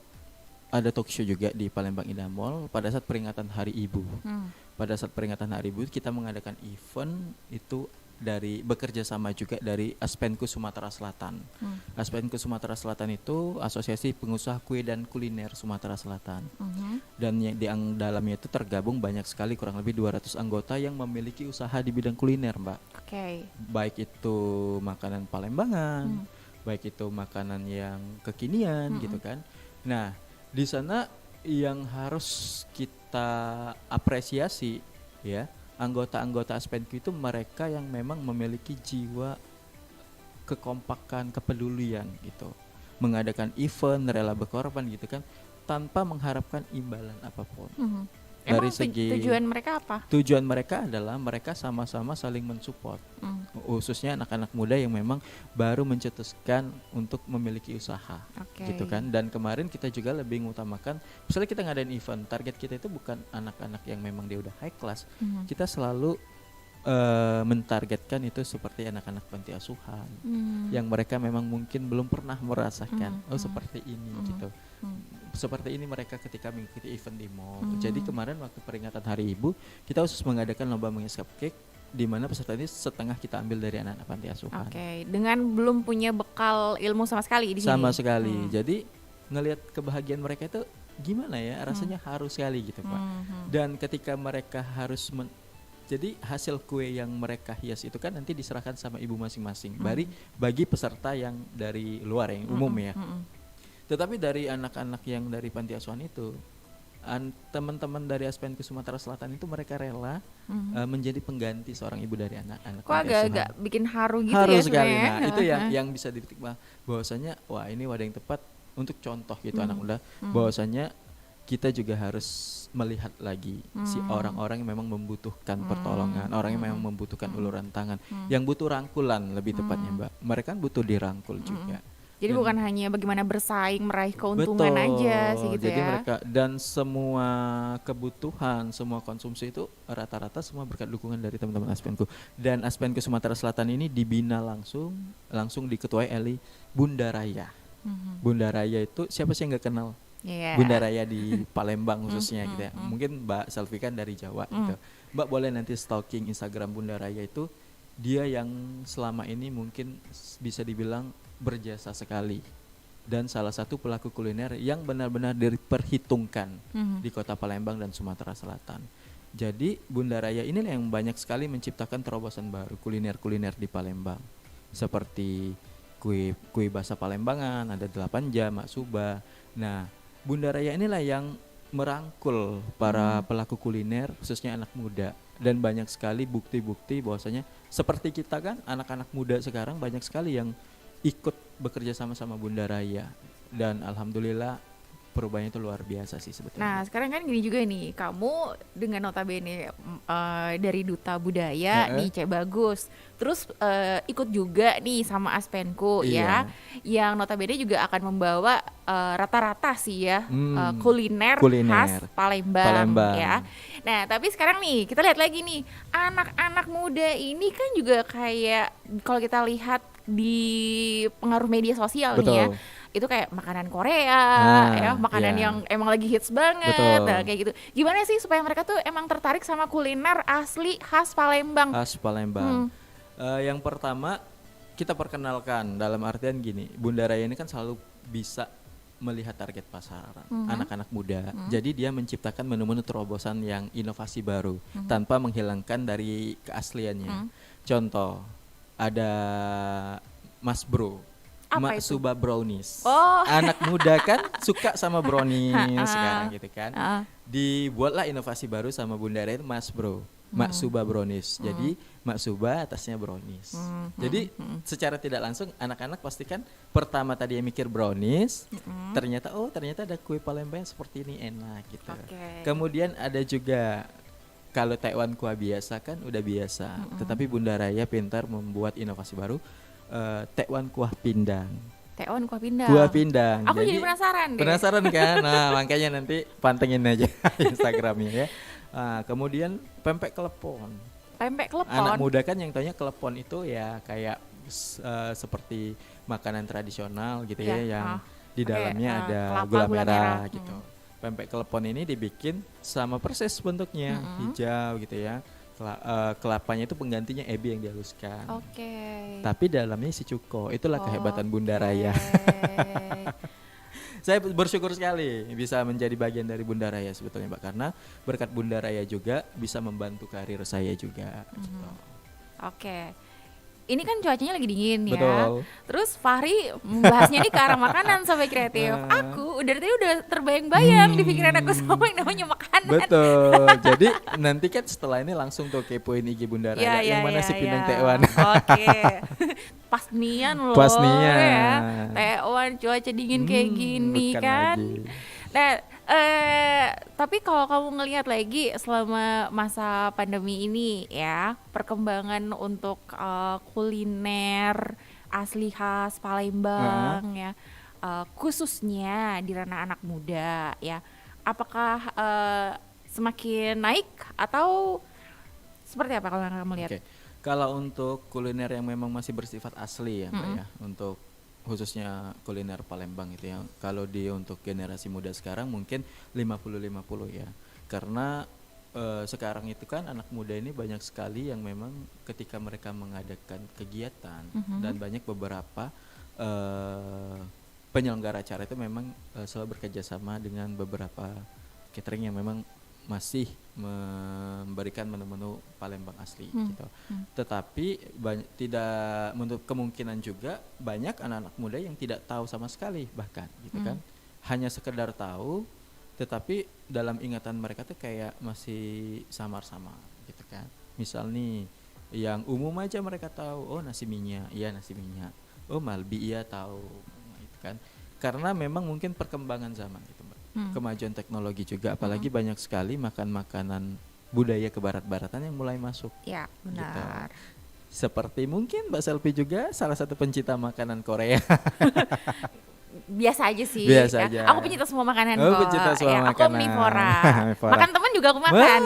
ada talk show juga di Palembang Indah Mall pada saat peringatan Hari Ibu. Pada saat peringatan Hari Ibu kita mengadakan event itu dari bekerja sama juga dari Aspenku Sumatera Selatan. Aspenku Sumatera Selatan itu Asosiasi Pengusaha Kue dan Kuliner Sumatera Selatan. Dan yang di dalamnya itu tergabung banyak sekali kurang lebih 200 anggota yang memiliki usaha di bidang kuliner, Mbak. Oke. Baik itu makanan Palembangan, baik itu makanan yang kekinian gitu kan. Nah, di sana yang harus kita apresiasi ya, anggota-anggota Aspenku itu mereka yang memang memiliki jiwa kekompakan, kepedulian gitu. Mengadakan event, rela berkorban gitu kan, tanpa mengharapkan imbalan apapun. Emang Dari segi tujuan mereka apa? tujuan mereka adalah mereka sama-sama saling mensupport, khususnya anak-anak muda yang memang baru mencetuskan untuk memiliki usaha, Oke. gitu kan. Dan kemarin kita juga lebih mengutamakan, misalnya kita ngadain event, target kita itu bukan anak-anak yang memang dia udah high class, kita selalu mentargetkan itu seperti anak-anak panti asuhan, yang mereka memang mungkin belum pernah merasakan, seperti ini gitu. Seperti ini mereka ketika mengikuti event di mall. Jadi kemarin waktu peringatan Hari Ibu kita khusus mengadakan lomba mengisap cake di mana peserta ini setengah kita ambil dari anak-anak panti asuhan. Oke, dengan belum punya bekal ilmu sama sekali di sini. Sama sekali. Jadi ngelihat kebahagiaan mereka itu gimana ya? Rasanya haru sekali gitu, Pak. Dan ketika mereka harus jadi hasil kue yang mereka hias itu kan nanti diserahkan sama ibu masing-masing. Bagi peserta yang dari luar yang umum ya. Tetapi dari anak-anak yang dari panti asuhan itu, teman-teman dari Aspenku Sumatera Selatan itu mereka rela menjadi pengganti seorang ibu dari anak-anak Kok panti asuhan. agak-agak bikin haru gitu Haru ya sekali. sebenarnya. Nah, itu yang bisa dipetik bahwasanya wah ini wadah yang tepat untuk contoh gitu anak muda, bahwasanya kita juga harus melihat lagi si orang-orang yang memang membutuhkan pertolongan, orang yang memang membutuhkan uluran tangan, yang butuh rangkulan lebih tepatnya, Mbak. Mereka kan butuh dirangkul juga. Jadi bukan hanya bagaimana bersaing meraih keuntungan aja sih gitu jadi ya. mereka dan semua kebutuhan, semua konsumsi itu rata-rata semua berkat dukungan dari teman-teman Aspenku. Dan Aspenku Sumatera Selatan ini dibina langsung diketuai oleh Bunda Raya. Bunda Raya itu siapa sih yang nggak kenal? Iya. Bunda Raya di Palembang khususnya gitu ya. Mungkin Mbak Selvi kan dari Jawa gitu. Mbak boleh nanti stalking Instagram Bunda Raya itu, dia yang selama ini mungkin bisa dibilang berjasa sekali dan salah satu pelaku kuliner yang benar-benar diperhitungkan di Kota Palembang dan Sumatera Selatan. Jadi Bunda Raya inilah yang banyak sekali menciptakan terobosan baru kuliner-kuliner di Palembang. Seperti kue bahasa Palembangan, ada 8 jam, Maksuba. Nah, Bunda Raya inilah yang merangkul para pelaku kuliner khususnya anak muda, dan banyak sekali bukti-bukti bahwasanya seperti kita kan anak-anak muda sekarang banyak sekali yang ikut bekerja sama Bunda Raya, dan alhamdulillah perubahannya itu luar biasa sih sebetulnya. Nah sekarang kan gini juga nih, kamu dengan notabene dari Duta Budaya nih Cek Bagus, terus ikut juga nih sama Aspenku ya, yang notabene juga akan membawa rata-rata sih ya kuliner khas Palembang ya. Nah tapi sekarang nih kita lihat lagi nih, anak-anak muda ini kan juga kayak kalau kita lihat di pengaruh media sosial nih ya, itu kayak makanan Korea, ya makanan yang emang lagi hits banget, nah, kayak gitu. Gimana sih supaya mereka tuh emang tertarik sama kuliner asli khas Palembang? Khas Palembang. Yang pertama kita perkenalkan dalam artian gini, Bunda Raya ini kan selalu bisa melihat target pasaran anak-anak muda. Jadi dia menciptakan menu-menu terobosan yang inovasi baru tanpa menghilangkan dari keasliannya. Contoh, ada Mas Bro, Maksuba brownies. Anak muda kan suka sama brownies sekarang gitu kan. Dibuatlah inovasi baru sama Bunda Raya, Mas Bro, Maksuba brownies. Jadi Maksuba atasnya brownies. Jadi secara tidak langsung anak-anak pasti kan pertama tadi yang mikir brownies, ternyata ada kue Palembang seperti ini, enak gitu. Kemudian ada juga kalau Taiwan kuah biasa kan udah biasa, tetapi Bunda Raya pintar membuat inovasi baru, Taiwan kuah pindang. Taiwan kuah pindang. Kuah pindang. Aku jadi penasaran deh. Penasaran kan? Nah makanya nanti pantengin aja Instagramnya ya. Kemudian pempek kelepon. Pempek kelepon. Anak muda kan yang tanya kelepon itu ya kayak seperti makanan tradisional gitu ya, yang di dalamnya ada gula merah gitu. Pempek kelepon ini dibikin sama persis bentuknya, hijau gitu ya. Kelapanya itu penggantinya ebi yang dihaluskan. Tapi dalamnya isi cuko. Itulah kehebatan Bunda Raya. Saya bersyukur sekali bisa menjadi bagian dari Bunda Raya sebetulnya, Mbak, karena berkat Bunda Raya juga bisa membantu karir saya juga. Gitu. Ini kan cuacanya lagi dingin ya. Terus Fahri membahasnya nih ke arah makanan sampai kreatif. Aku udah terbayang-bayang di pikiran aku sama yang namanya makanan. Betul. Jadi nanti kan setelah ini langsung tuh kepoin IG Bunda Raya. Yang mana sih pindang Taiwan? Pas nian loh. Ya. Taiwan cuaca dingin kayak gini kan. Nah, tapi kalau kamu ngelihat lagi selama masa pandemi ini ya, perkembangan untuk kuliner asli khas Palembang ya, khususnya di ranah anak muda ya, apakah semakin naik atau seperti apa kalau kamu lihat? Kalau untuk kuliner yang memang masih bersifat asli ya, Mbak ya, untuk khususnya kuliner Palembang itu ya. Kalau untuk generasi muda sekarang mungkin 50-50 ya. Karena sekarang itu kan anak muda ini banyak sekali yang memang ketika mereka mengadakan kegiatan dan banyak beberapa penyelenggara acara itu memang selalu bekerja sama dengan beberapa catering yang memang masih memberikan menu-menu Palembang asli gitu. Tetapi tidak menutup kemungkinan juga banyak anak-anak muda yang tidak tahu sama sekali bahkan gitu kan. Hanya sekedar tahu tetapi dalam ingatan mereka tuh kayak masih samar-samar gitu kan. Misal nih yang umum aja mereka tahu, oh nasi minyak, iya nasi minyak. Oh malbi iya tahu gitu kan. Karena memang mungkin perkembangan zaman gitu, Mbak. Kemajuan teknologi juga, apalagi banyak sekali makanan budaya kebarat-baratan yang mulai masuk. Ya benar. Gitu. Seperti mungkin Mbak Selvi juga salah satu pencinta makanan Korea. Biasa aja sih. Biasa ya. aja. Aku pencinta semua makanan kok. Pencinta semua makanan. Aku omnivora. Makan teman juga aku makan.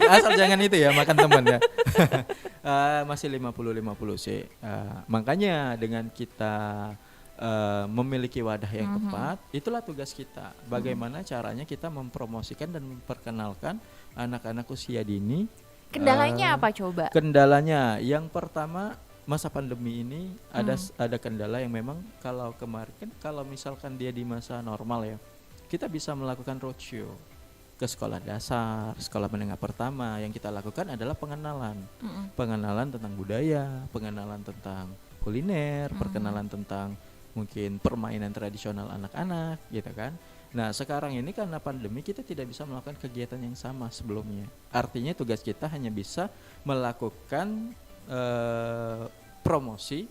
Asal jangan itu ya, makan teman ya. Masih 50-50 sih. Makanya dengan kita memiliki wadah yang tepat, itulah tugas kita. Bagaimana caranya kita mempromosikan dan memperkenalkan anak-anak usia dini. Kendalanya apa coba? Kendalanya yang pertama masa pandemi ini ada kendala yang memang kalau kemarin kan kalau misalkan dia di masa normal ya, kita bisa melakukan roadshow ke sekolah dasar, sekolah menengah pertama. Yang kita lakukan adalah pengenalan tentang budaya, pengenalan tentang kuliner, perkenalan tentang mungkin permainan tradisional anak-anak gitu kan. Nah sekarang ini karena pandemi kita tidak bisa melakukan kegiatan yang sama sebelumnya. Artinya tugas kita hanya bisa melakukan promosi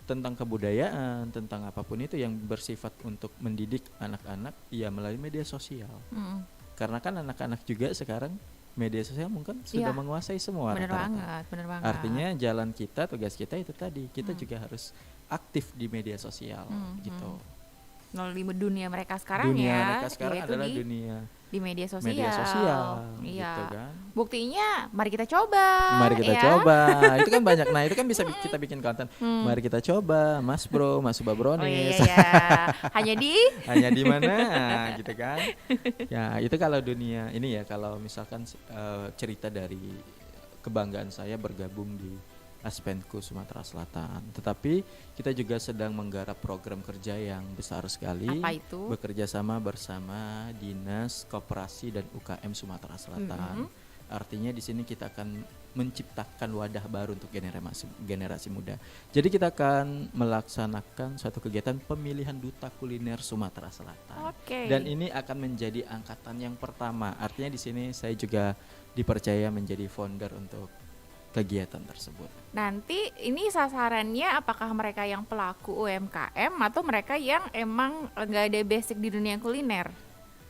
tentang kebudayaan, tentang apapun itu yang bersifat untuk mendidik anak-anak ya melalui media sosial. Karena kan anak-anak juga sekarang media sosial mungkin sudah menguasai semua. Bener rata-rata. banget. Artinya jalan kita, tugas kita itu tadi, kita juga harus aktif di media sosial gitu. Melalui dunia mereka sekarang Mereka sekarang yaitu adalah dunia di media sosial. Iya. Gitu kan. Buktinya mari kita coba. Mari kita ya. coba. Itu kan banyak. Nah, itu kan bisa kita bikin konten. Mari kita coba, Mas Bro, Mas Subabronis. Oh iya. Hanya di mana? Gitu kan. Ya, itu kalau dunia ini ya kalau misalkan cerita dari kebanggaan saya bergabung di Aspenku Sumatera Selatan. Tetapi kita juga sedang menggarap program kerja yang besar sekali. Apa itu? Bekerja sama bersama Dinas Koperasi dan UKM Sumatera Selatan. Artinya di sini kita akan menciptakan wadah baru untuk generasi muda. Jadi kita akan melaksanakan suatu kegiatan pemilihan duta kuliner Sumatera Selatan. Dan ini akan menjadi angkatan yang pertama. Artinya di sini saya juga dipercaya menjadi founder untuk kegiatan tersebut. Nanti ini sasarannya apakah mereka yang pelaku UMKM atau mereka yang emang nggak ada basic di dunia kuliner?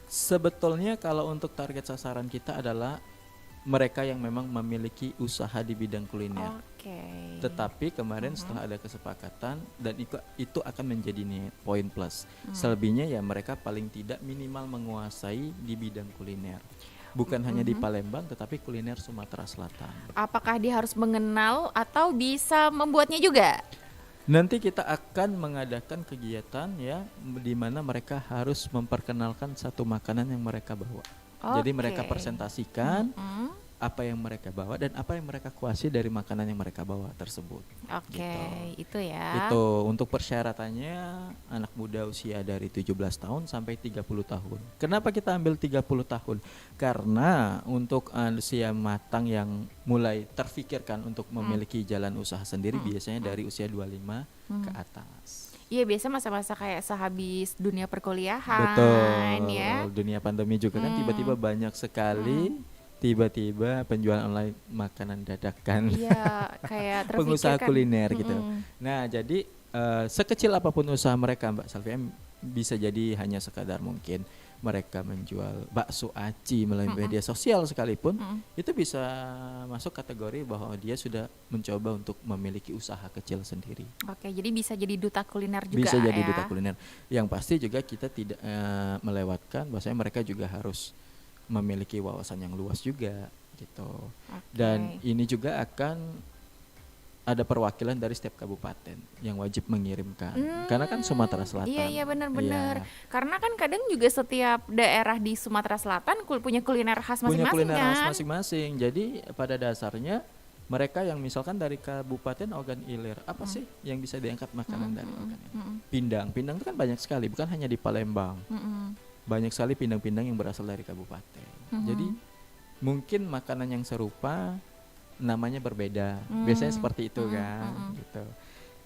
Sebetulnya kalau untuk target sasaran kita adalah mereka yang memang memiliki usaha di bidang kuliner. Tetapi kemarin setelah ada kesepakatan dan itu akan menjadi poin plus. Selebihnya ya mereka paling tidak minimal menguasai di bidang kuliner. Bukan hanya di Palembang tetapi kuliner Sumatera Selatan. Apakah dia harus mengenal atau bisa membuatnya juga? Nanti kita akan mengadakan kegiatan ya di mana mereka harus memperkenalkan satu makanan yang mereka bawa. Jadi mereka presentasikan apa yang mereka bawa dan apa yang mereka kuasai dari makanan yang mereka bawa tersebut. Itu ya. Itu untuk persyaratannya anak muda usia dari 17 tahun sampai 30 tahun. Kenapa kita ambil 30 tahun? Karena untuk usia matang yang mulai terfikirkan untuk memiliki jalan usaha sendiri biasanya dari usia 25 ke atas. Iya, biasa masa-masa kayak sehabis dunia perkuliahan. Betul. Ya. Dunia pandemi juga kan tiba-tiba banyak sekali tiba-tiba penjualan online makanan dadakan. Iya, kayak terfikirkan. Pengusaha kuliner gitu. Nah, jadi sekecil apapun usaha mereka, Mbak Salvia, bisa jadi hanya sekadar mungkin mereka menjual bakso aci melalui media sosial sekalipun, itu bisa masuk kategori bahwa dia sudah mencoba untuk memiliki usaha kecil sendiri. Jadi bisa jadi duta kuliner juga. Bisa jadi ya. duta kuliner. Yang pasti juga kita tidak melewatkan bahwasanya mereka juga harus memiliki wawasan yang luas juga gitu. Dan ini juga akan ada perwakilan dari setiap kabupaten yang wajib mengirimkan. Karena kan Sumatera Selatan. Iya benar-benar. Karena kan kadang juga setiap daerah di Sumatera Selatan punya kuliner khas masing-masing. Punya kuliner kan? khas masing-masing. Jadi pada dasarnya mereka yang misalkan dari Kabupaten Ogan Ilir, apa sih yang bisa diangkat makanan dari Ogan Ilir? Pindang itu kan banyak sekali, bukan hanya di Palembang. Banyak sekali pindang-pindang yang berasal dari kabupaten. Jadi mungkin makanan yang serupa namanya berbeda. Biasanya seperti itu kan gitu.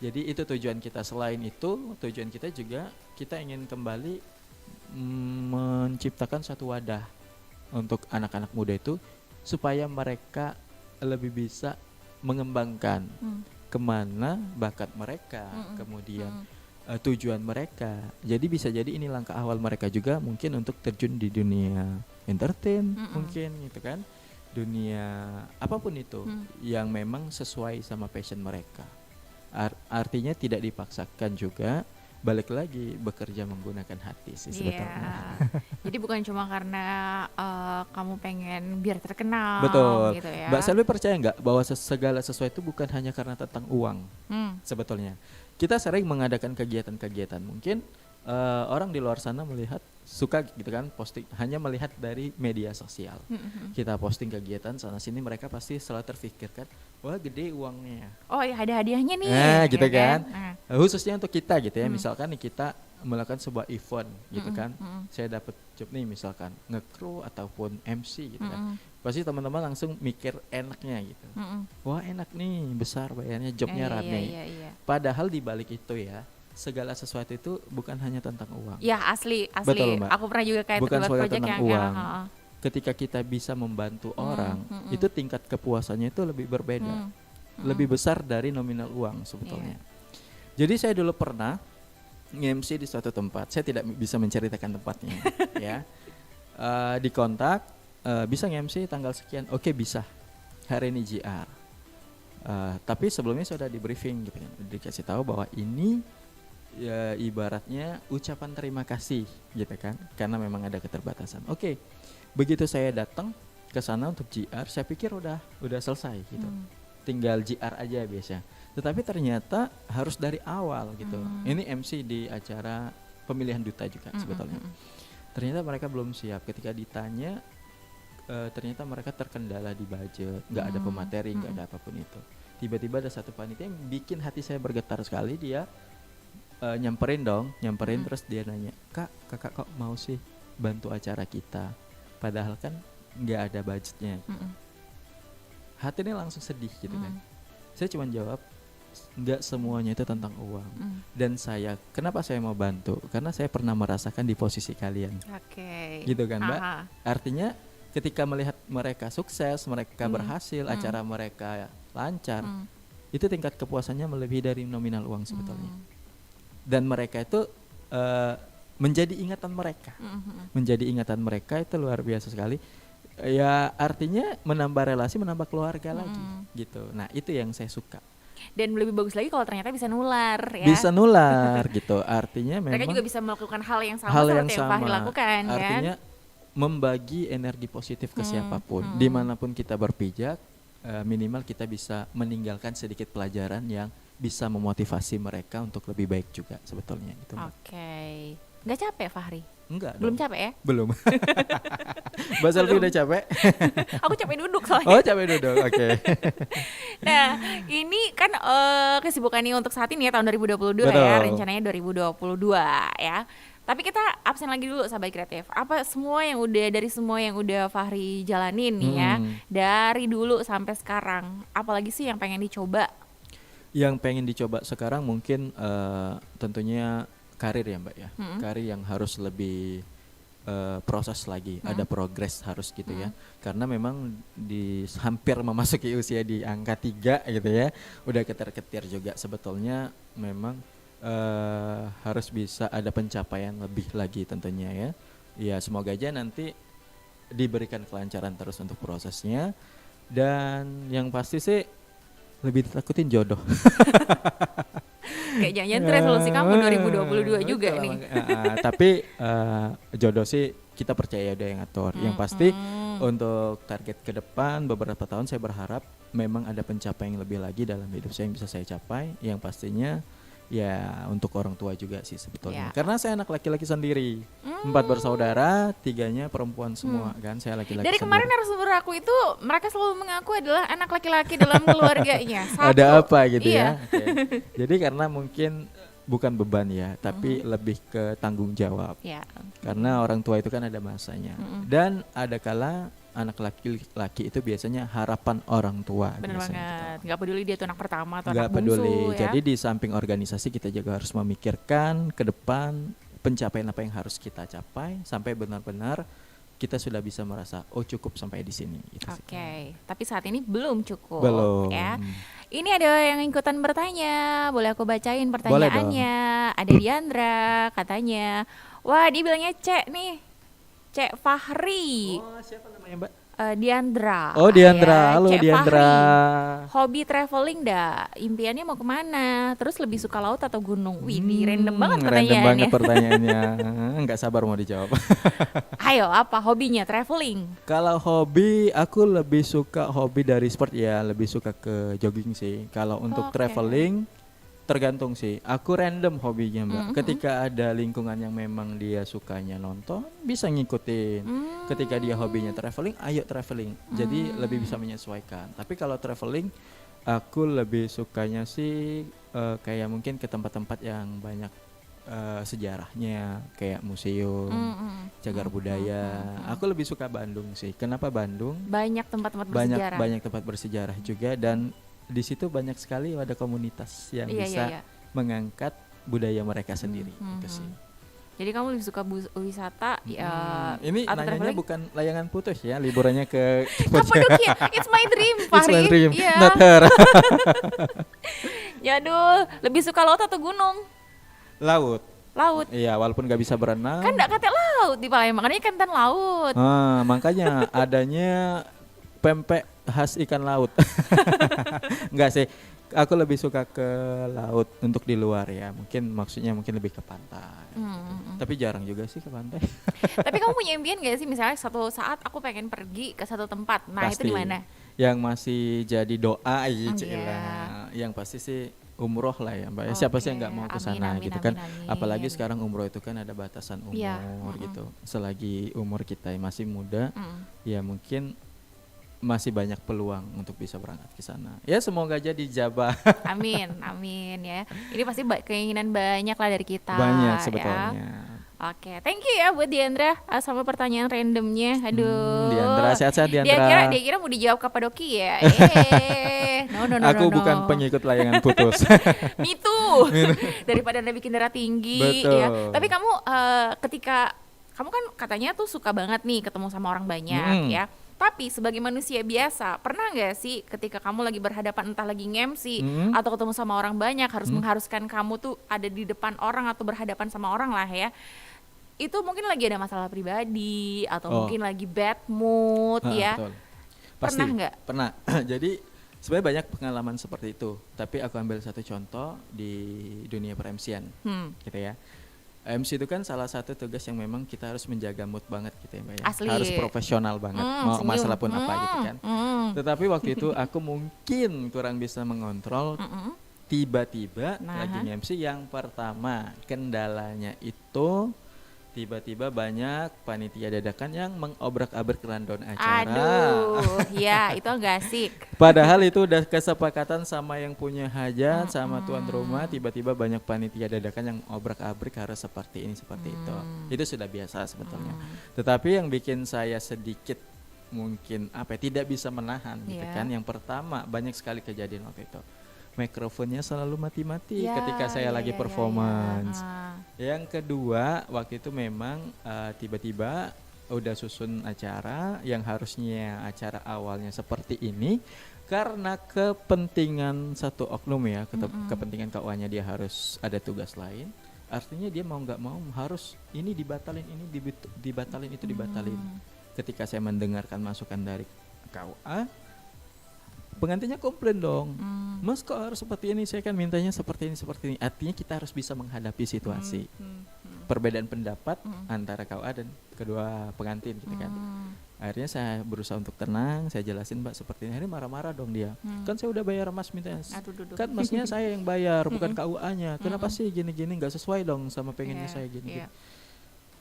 Jadi itu tujuan kita. Selain itu tujuan kita juga kita ingin kembali menciptakan satu wadah untuk anak-anak muda itu supaya mereka lebih bisa mengembangkan kemana bakat mereka, kemudian tujuan mereka. Jadi bisa jadi ini langkah awal mereka juga mungkin untuk terjun di dunia entertain mungkin gitu kan, dunia apapun itu yang memang sesuai sama passion mereka. Artinya tidak dipaksakan juga, balik lagi bekerja menggunakan hati sih sebetulnya. Jadi bukan cuma karena kamu pengen biar terkenal. Betul. Gitu ya. Mbak Selvi percaya nggak bahwa segala sesuatu bukan hanya karena tentang uang sebetulnya. Kita sering mengadakan kegiatan-kegiatan mungkin orang di luar sana melihat suka gitu kan posting hanya melihat dari media sosial. Kita posting kegiatan sana sini mereka pasti selalu terfikirkan, wah gede uangnya. Oh ya ada hadiahnya nih. Nah gitu ya kan. Nah. Khususnya untuk kita gitu ya. Misalkan nih kita melakukan sebuah event gitu kan. Saya dapat job nih misalkan nge-crew ataupun MC gitu kan. Pasti teman-teman langsung mikir enaknya gitu. Wah enak nih, besar bayarnya, jobnya rame. Iya. Padahal di balik itu ya, segala sesuatu itu bukan hanya tentang uang. Ya asli. Betul, Mbak. Aku pernah juga kayak Bukan terlibat soal project tentang yang uang. Ketika kita bisa membantu orang, itu tingkat kepuasannya itu lebih berbeda. Lebih besar dari nominal uang sebetulnya. Jadi saya dulu pernah nge-MC di suatu tempat. Saya tidak bisa menceritakan tempatnya ya. Dikontak, bisa nge-MC tanggal sekian. Oke, bisa. Hari ini JR. Tapi sebelumnya sudah di briefing gitu kan. Dikasih tahu bahwa ini ya ibaratnya ucapan terima kasih gitu kan. Karena memang ada keterbatasan. Oke. Begitu saya datang ke sana untuk JR, saya pikir udah selesai gitu. Tinggal JR aja biasa. Tetapi ternyata harus dari awal gitu. Ini MC di acara pemilihan duta juga sebetulnya. Ternyata mereka belum siap. Ketika ditanya, ternyata mereka terkendala di budget, nggak ada pemateri, nggak ada apapun itu. Tiba-tiba ada satu panitia yang bikin hati saya bergetar sekali. Dia nyamperin terus dia nanya, kakak kok mau sih bantu acara kita? Padahal kan nggak ada budgetnya. Hatinya langsung sedih gitu kan. Saya cuma jawab, nggak semuanya itu tentang uang. Dan kenapa saya mau bantu? Karena saya pernah merasakan di posisi kalian. Oke. Gitu kan, Mbak? Artinya ketika melihat mereka sukses, mereka berhasil, acara mereka lancar, itu tingkat kepuasannya melebihi dari nominal uang sebetulnya. Dan mereka itu menjadi ingatan mereka. Menjadi ingatan mereka itu luar biasa sekali. Ya artinya menambah relasi, menambah keluarga lagi gitu. Nah itu yang saya suka. Dan lebih bagus lagi kalau ternyata bisa nular ya. Bisa nular gitu. Artinya memang mereka juga bisa melakukan hal yang sama seperti yang Fahri lakukan. Artinya membagi energi positif ke siapapun. Dimanapun kita berpijak, minimal kita bisa meninggalkan sedikit pelajaran yang bisa memotivasi mereka untuk lebih baik juga sebetulnya gitu. Oke. Nggak capek Fahri? Enggak Belum dong. capek ya? Belum. Mbak Selvi udah capek? Aku capek duduk soalnya. Oh capek duduk, oke. Nah ini kan kesibukan nih untuk saat ini ya tahun 2022 Betul. ya, rencananya 2022 ya. Tapi kita absen lagi dulu sahabat kreatif. Apa semua yang udah Fahri jalanin nih ya, dari dulu sampai sekarang, apalagi sih yang pengen dicoba? Yang pengen dicoba sekarang mungkin tentunya karir ya Mbak ya. Karir yang harus lebih proses lagi, ada progres harus gitu ya. Karena memang hampir memasuki usia di angka 3 gitu ya. Udah ketar-ketir juga sebetulnya memang harus bisa ada pencapaian lebih lagi tentunya ya. Ya semoga aja nanti diberikan kelancaran terus untuk prosesnya. Dan yang pasti sih lebih ditakutin jodoh. Kayak jangan-jangan itu resolusi kamu 2022 juga nih. Tapi jodoh sih kita percaya ada yang ngatur. Yang pasti untuk target ke depan beberapa tahun saya berharap memang ada pencapaian yang lebih lagi dalam hidup saya yang bisa saya capai. Yang pastinya ya untuk orang tua juga sih sebetulnya. Karena saya anak laki-laki sendiri. 4 bersaudara, 3-nya perempuan semua kan. Saya laki-laki Dari sendiri. kemarin narasumber aku itu mereka selalu mengaku adalah anak laki-laki dalam keluarganya. Ada apa gitu Iya. ya. Okay. Jadi karena mungkin bukan beban ya, tapi lebih ke tanggung jawab. Ya. Karena orang tua itu kan ada masanya. Dan ada kala anak laki-laki itu biasanya harapan orang tua. Benar biasanya banget. Gak peduli dia tuh anak pertama atau Nggak anak bungsu peduli. ya. Jadi di samping organisasi kita juga harus memikirkan ke depan pencapaian apa yang harus kita capai sampai benar-benar kita sudah bisa merasa oh cukup sampai di sini. Gitu sih. Oke, tapi saat ini belum cukup. Belum. Ya. Ini ada yang ikutan bertanya, boleh aku bacain pertanyaannya. Ada Diandra katanya, wah dia bilangnya Cek nih. Cek Fahri. Oh, siapa namanya, Mbak? Diandra. Oh, Diandra. Ya, Halo, Cek Diandra. Fahri. Hobi traveling dah. Impiannya mau kemana? Terus lebih suka laut atau gunung? Wih, random banget pertanyaannya. Random banget pertanyaannya. Nggak sabar mau dijawab. Ayo, apa hobinya traveling? Kalau hobi, aku lebih suka hobi dari sport ya, lebih suka ke jogging sih. Kalau untuk traveling, tergantung sih. Aku random hobinya Mbak. Mm-mm. Ketika ada lingkungan yang memang dia sukanya nonton, bisa ngikutin. Ketika dia hobinya traveling, ayo traveling. Jadi lebih bisa menyesuaikan. Tapi kalau traveling, aku lebih sukanya sih kayak mungkin ke tempat-tempat yang banyak sejarahnya, kayak museum, cagar budaya. Aku lebih suka Bandung sih. Kenapa Bandung? Banyak tempat-tempat bersejarah. Banyak tempat bersejarah juga, dan di situ banyak sekali ada komunitas yang Iya, bisa iya, iya. mengangkat budaya mereka sendiri. Itu sih. Jadi kamu lebih suka wisata ya Ini atau nanyanya traveling? bukan layangan putus ya, liburannya ke Kapadokya, it's my dream, It's my Fahri. dream, Iya. not her. Ya aduh, lebih suka laut atau gunung? Laut. Laut. Iya, walaupun nggak bisa berenang. Kan enggak kata laut di Palembang, makanya ikan laut. Makanya adanya pempek khas ikan laut. Enggak sih. Aku lebih suka ke laut untuk di luar ya. Maksudnya lebih ke pantai. Tapi jarang juga sih ke pantai. Tapi kamu punya impian gak sih misalnya suatu saat aku pengen pergi ke satu tempat. Nah, itu di mana? Yang masih jadi doa aja Iya. Cilah. Yang pasti sih umroh lah ya Mbak. Oke, Siapa sih yang nggak mau ke amin, sana amin, gitu kan. amin, amin. Apalagi sekarang umroh itu kan ada batasan umur Iya, gitu. Selagi umur kita masih muda, ya mungkin masih banyak peluang untuk bisa berangkat ke sana. Ya semoga aja dijabah. Amin, amin ya. Ini pasti keinginan banyak lah dari kita. Banyak ya. sebetulnya. Oke, thank you ya buat Diandra sama pertanyaan randomnya. Aduh. Diandra, sehat-sehat Diandra. Dia kira mau dijawab Kapadoki ya. No. Aku bukan pengikut layangan putus. Me too. Daripada Anda bikin darah tinggi Betul. ya. Tapi kamu ketika kamu kan katanya tuh suka banget nih ketemu sama orang banyak ya. Tapi sebagai manusia biasa, pernah nggak sih ketika kamu lagi berhadapan entah lagi nge-MC atau ketemu sama orang banyak mengharuskan kamu tuh ada di depan orang atau berhadapan sama orang lah ya. Itu mungkin lagi ada masalah pribadi atau mungkin lagi bad mood ya. Betul. Pernah nggak? Pernah. Jadi sebenarnya banyak pengalaman seperti itu. Tapi aku ambil satu contoh di dunia per-MC-an, gitu ya. MC itu kan salah satu tugas yang memang kita harus menjaga mood banget gitu ya Mbak ya. Asli. Harus profesional banget, mau senyum. masalah pun apa gitu kan. Tetapi waktu itu aku mungkin kurang bisa mengontrol. Tiba-tiba lagi MC yang pertama, kendalanya itu tiba-tiba banyak panitia dadakan yang mengobrak-abrik rundown acara. Aduh, ya itu enggak asik. Padahal itu udah kesepakatan sama yang punya hajat, sama tuan rumah, tiba-tiba banyak panitia dadakan yang obrak-abrik harus seperti ini, seperti itu. Itu sudah biasa sebetulnya. Tetapi yang bikin saya sedikit mungkin tidak bisa menahan gitu kan. Yang pertama, banyak sekali kejadian waktu itu. Mikrofonnya selalu mati-mati ketika saya lagi performance. Yang kedua, waktu itu memang tiba-tiba udah susun acara yang harusnya acara awalnya seperti ini, karena kepentingan satu oknum ya, kepentingan KUA-nya dia harus ada tugas lain. Artinya dia mau nggak mau harus ini dibatalin, ini dibatalin, itu dibatalin. Ketika saya mendengarkan masukan dari KUA, pengantinnya komplain dong, Mas kok harus seperti ini, saya kan mintanya seperti ini. Artinya kita harus bisa menghadapi situasi perbedaan pendapat antara KUA dan kedua pengantin gitu kan. Akhirnya saya berusaha untuk tenang, saya jelasin Mbak seperti ini. Akhirnya marah-marah dong dia, kan saya udah bayar Mas mintanya, kan Masnya saya yang bayar bukan KUA-nya, kenapa sih gini-gini, nggak sesuai dong sama pengennya saya gini.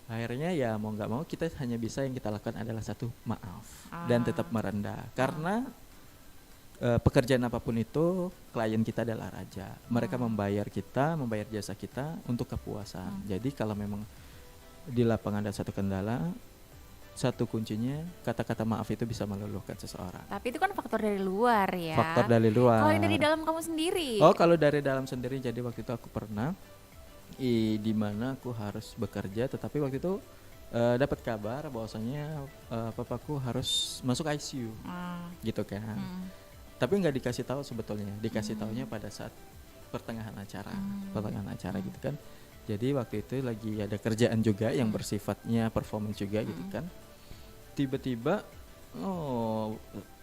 Akhirnya ya mau nggak mau kita hanya bisa, yang kita lakukan adalah satu, maaf dan tetap merendah, karena pekerjaan apapun itu klien kita adalah raja. Mereka membayar kita, membayar jasa kita untuk kepuasan. Jadi kalau memang di lapangan ada satu kendala, satu kuncinya kata-kata maaf itu bisa meluluhkan seseorang. Tapi itu kan faktor dari luar ya. Faktor dari luar. Kalau dari dalam kamu sendiri? Oh, kalau dari dalam sendiri, jadi waktu itu aku pernah di mana aku harus bekerja, tetapi waktu itu dapat kabar bahwasanya papaku harus masuk ICU, gitu kan. Tapi nggak dikasih tahu sebetulnya, dikasih taunya pada saat pertengahan acara gitu kan. Jadi waktu itu lagi ada kerjaan juga yang bersifatnya performance juga gitu kan. Tiba-tiba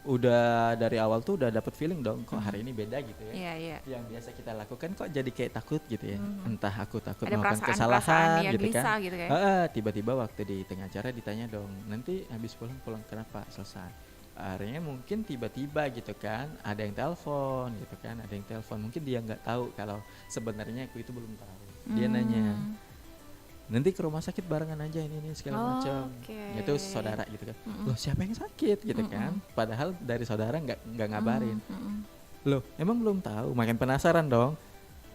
udah dari awal tuh udah dapet feeling dong, kok hari ini beda gitu ya. Yang biasa kita lakukan kok jadi kayak takut gitu ya. Entah aku takut ada melakukan kesalahan gitu kan. Gitu kan. Tiba-tiba waktu di tengah acara ditanya dong, nanti habis pulang kenapa? Selesai. Akhirnya mungkin tiba-tiba gitu kan, ada yang telepon gitu kan, ada yang telepon. Mungkin dia nggak tahu kalau sebenarnya aku itu belum tahu. Dia nanya, nanti ke rumah sakit barengan aja ini segala macam. Itu saudara gitu kan. Loh siapa yang sakit gitu kan? Padahal dari saudara nggak ngabarin. Loh emang belum tahu, makin penasaran dong.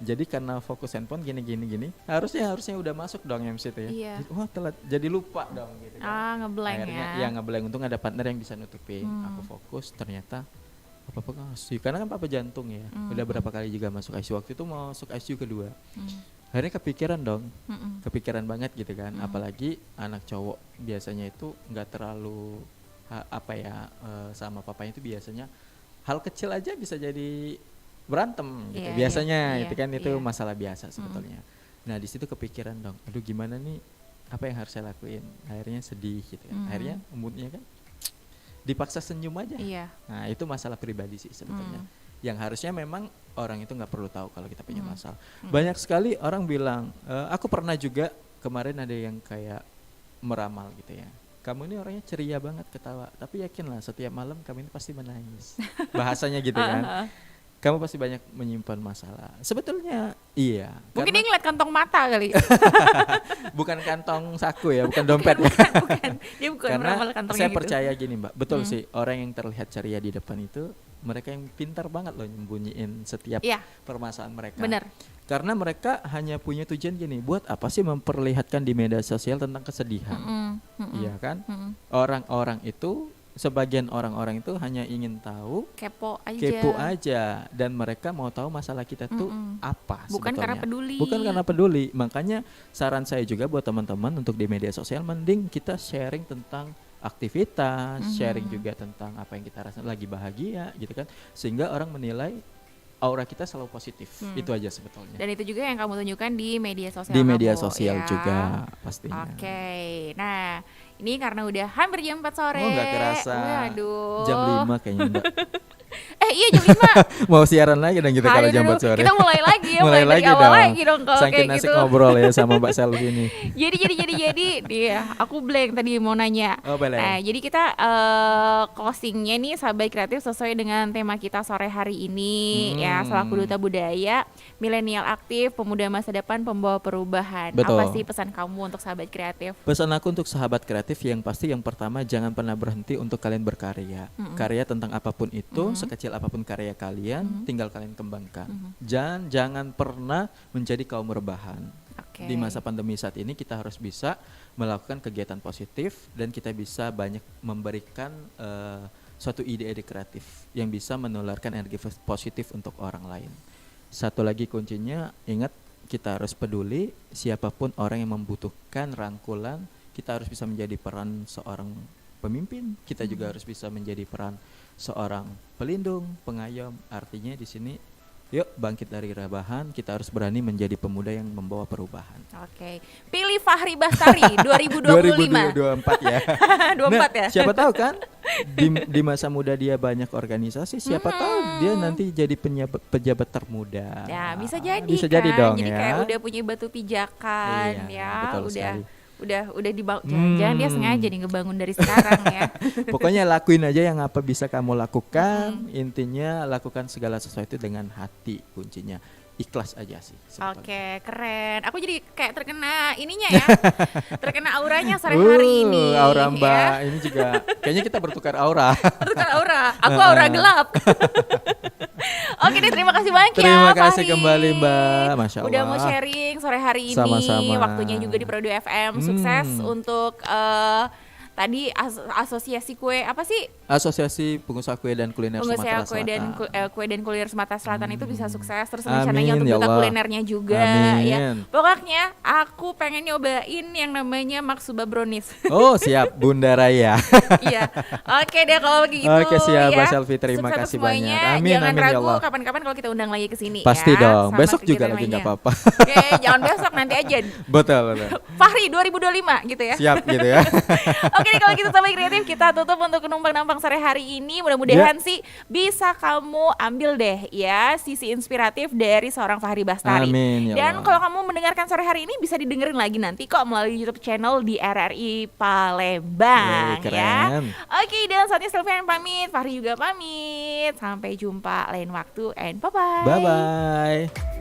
Jadi karena fokus handphone gini, harusnya udah masuk dong MC itu ya. Iya. Wah telat, jadi lupa dong gitu kan. Ngeblank Akhirnya ya. ngeblank, untung ada partner yang bisa nutupin. Aku fokus, ternyata papa ICU, karena kan papa jantung ya. Udah berapa kali juga masuk ICU, waktu itu mau masuk ICU kedua. Akhirnya kepikiran dong, kepikiran banget gitu kan. Apalagi anak cowok biasanya itu nggak terlalu sama papanya itu biasanya hal kecil aja bisa jadi berantem gitu. Biasanya itu kan itu masalah biasa sebetulnya. Nah di situ kepikiran dong, aduh gimana nih, apa yang harus saya lakuin? Akhirnya sedih gitu kan. Akhirnya moodnya kan dipaksa senyum aja. Nah itu masalah pribadi sih sebetulnya. Yang harusnya memang orang itu nggak perlu tahu kalau kita punya masalah. Banyak sekali orang bilang, aku pernah juga kemarin ada yang kayak meramal gitu ya. Kamu ini orangnya ceria banget, ketawa, tapi yakinlah setiap malam kamu ini pasti menangis. Bahasanya gitu kan. Kamu pasti banyak menyimpan masalah. Sebetulnya iya. Mungkin dia ngeliat kantong mata kali. Bukan kantong saku ya, bukan dompet ya. Bukan. Dia bukan Karena meramal kantongnya saya gitu. percaya gini Mbak, betul sih, orang yang terlihat ceria di depan itu mereka yang pintar banget loh nyembunyiin setiap permasalahan mereka. Bener. Karena mereka hanya punya tujuan gini, buat apa sih memperlihatkan di media sosial tentang kesedihan? Iya kan? Orang-orang itu, sebagian orang-orang itu hanya ingin tahu, kepo aja, dan mereka mau tahu masalah kita tuh apa bukan sebetulnya. Bukan karena peduli. Makanya saran saya juga buat teman-teman untuk di media sosial, mending kita sharing tentang aktivitas, sharing juga tentang apa yang kita rasakan, lagi bahagia gitu kan, sehingga orang menilai aura kita selalu positif. Itu aja sebetulnya. Dan itu juga yang kamu tunjukkan di media sosial. Di media kamu, sosial ya. juga pastinya. Oke. Nah, ini karena udah hampir jam 4 sore. Oh nggak kerasa. Waduh. Jam 5 kayaknya Mbak. Iya jam 5. Mau siaran lagi dong kita kalau jam 4 sore. Kita mulai lagi ya. mulai dari lagi awal dong. lagi dong kalau Saking kayak asik gitu. ngobrol ya sama Mbak Selvi ini. Jadi dia aku blank tadi mau nanya. Oh, boleh. Nah, jadi kita closingnya nih sahabat kreatif sesuai dengan tema kita sore hari ini ya, selaku duta budaya, milenial aktif, pemuda masa depan, pembawa perubahan. Betul. Apa sih pesan kamu untuk sahabat kreatif? Pesan aku untuk sahabat kreatif yang pasti yang pertama, jangan pernah berhenti untuk kalian berkarya. Karya tentang apapun itu, sekecil apapun karya kalian, tinggal kalian kembangkan. Jangan pernah menjadi kaum rebahan. Okay. Di masa pandemi saat ini kita harus bisa melakukan kegiatan positif dan kita bisa banyak memberikan suatu ide-ide kreatif yang bisa menularkan energi positif untuk orang lain. Satu lagi kuncinya, ingat kita harus peduli siapapun orang yang membutuhkan rangkulan, kita harus bisa menjadi peran seorang pemimpin, kita juga harus bisa menjadi peran seorang pelindung, pengayom. Artinya di sini yuk bangkit dari rebahan, kita harus berani menjadi pemuda yang membawa perubahan. Oke. Pilih Fahri Bastari 2025. 2024 ya. 24 ya. Siapa tahu kan di masa muda dia banyak organisasi, siapa tahu dia nanti jadi pejabat termuda. Ya, bisa jadi bisa kan. jadi dong jadi ya. Kayak udah punya batu pijakan Iya, ya, betul sekali. udah dibangun. Jangan dia sengaja nih ngebangun dari sekarang ya. Pokoknya lakuin aja yang apa bisa kamu lakukan. Intinya lakukan segala sesuatu dengan hati, kuncinya ikhlas aja sih sebetulnya. Oke, keren. Aku jadi kayak terkena ininya ya. Terkena auranya sore hari ini. Aura Mbak ya. ini juga kayaknya kita bertukar aura. Bertukar aura. Aku aura gelap. Oke deh, terima kasih banyak ya Terima kasih Fahri. kembali Mbak, Masya Allah. Udah mau sharing sore hari ini. Sama-sama. Waktunya juga di Prodo FM. Sukses untuk tadi asosiasi kue apa sih? Asosiasi Pengusaha Kue dan Kuliner Pengusaha Sumatera kue dan Selatan. kue dan kuliner Sumatera Selatan itu bisa sukses, terus Amin, rencananya untuk ya duta Allah. kulinernya juga Amin. ya. Pokoknya aku pengen nyobain yang namanya Maksuba Brownies. Oh siap Bunda Raya. Iya. Oke deh kalau begitu. Oke, siap, ya. Mbak Selvi. Terima Sukses kasih semuanya. banyak. Amin, Jangan amin, ya ragu Allah. kapan-kapan kalau kita undang lagi ke sini Pasti ya. dong. sama Besok juga kegiatan lagi nggak lainnya. apa-apa. Oke, jangan besok nanti aja. Betul. Fahri 2025 gitu ya. Siap gitu ya. Oke nih kalau gitu Sobat Kreatif, kita tutup untuk numpang-nampang sore hari ini. Mudah-mudahan sih bisa kamu ambil deh ya sisi inspiratif dari seorang Fahri Bastari. Amin, ya Dan Allah. kalau kamu mendengarkan sore hari ini bisa didengerin lagi nanti kok melalui YouTube channel di RRI Palembang Wih, ya. keren. Oke, dan saatnya Sylvian pamit, Fahri juga pamit. Sampai jumpa lain waktu and bye-bye. Bye bye.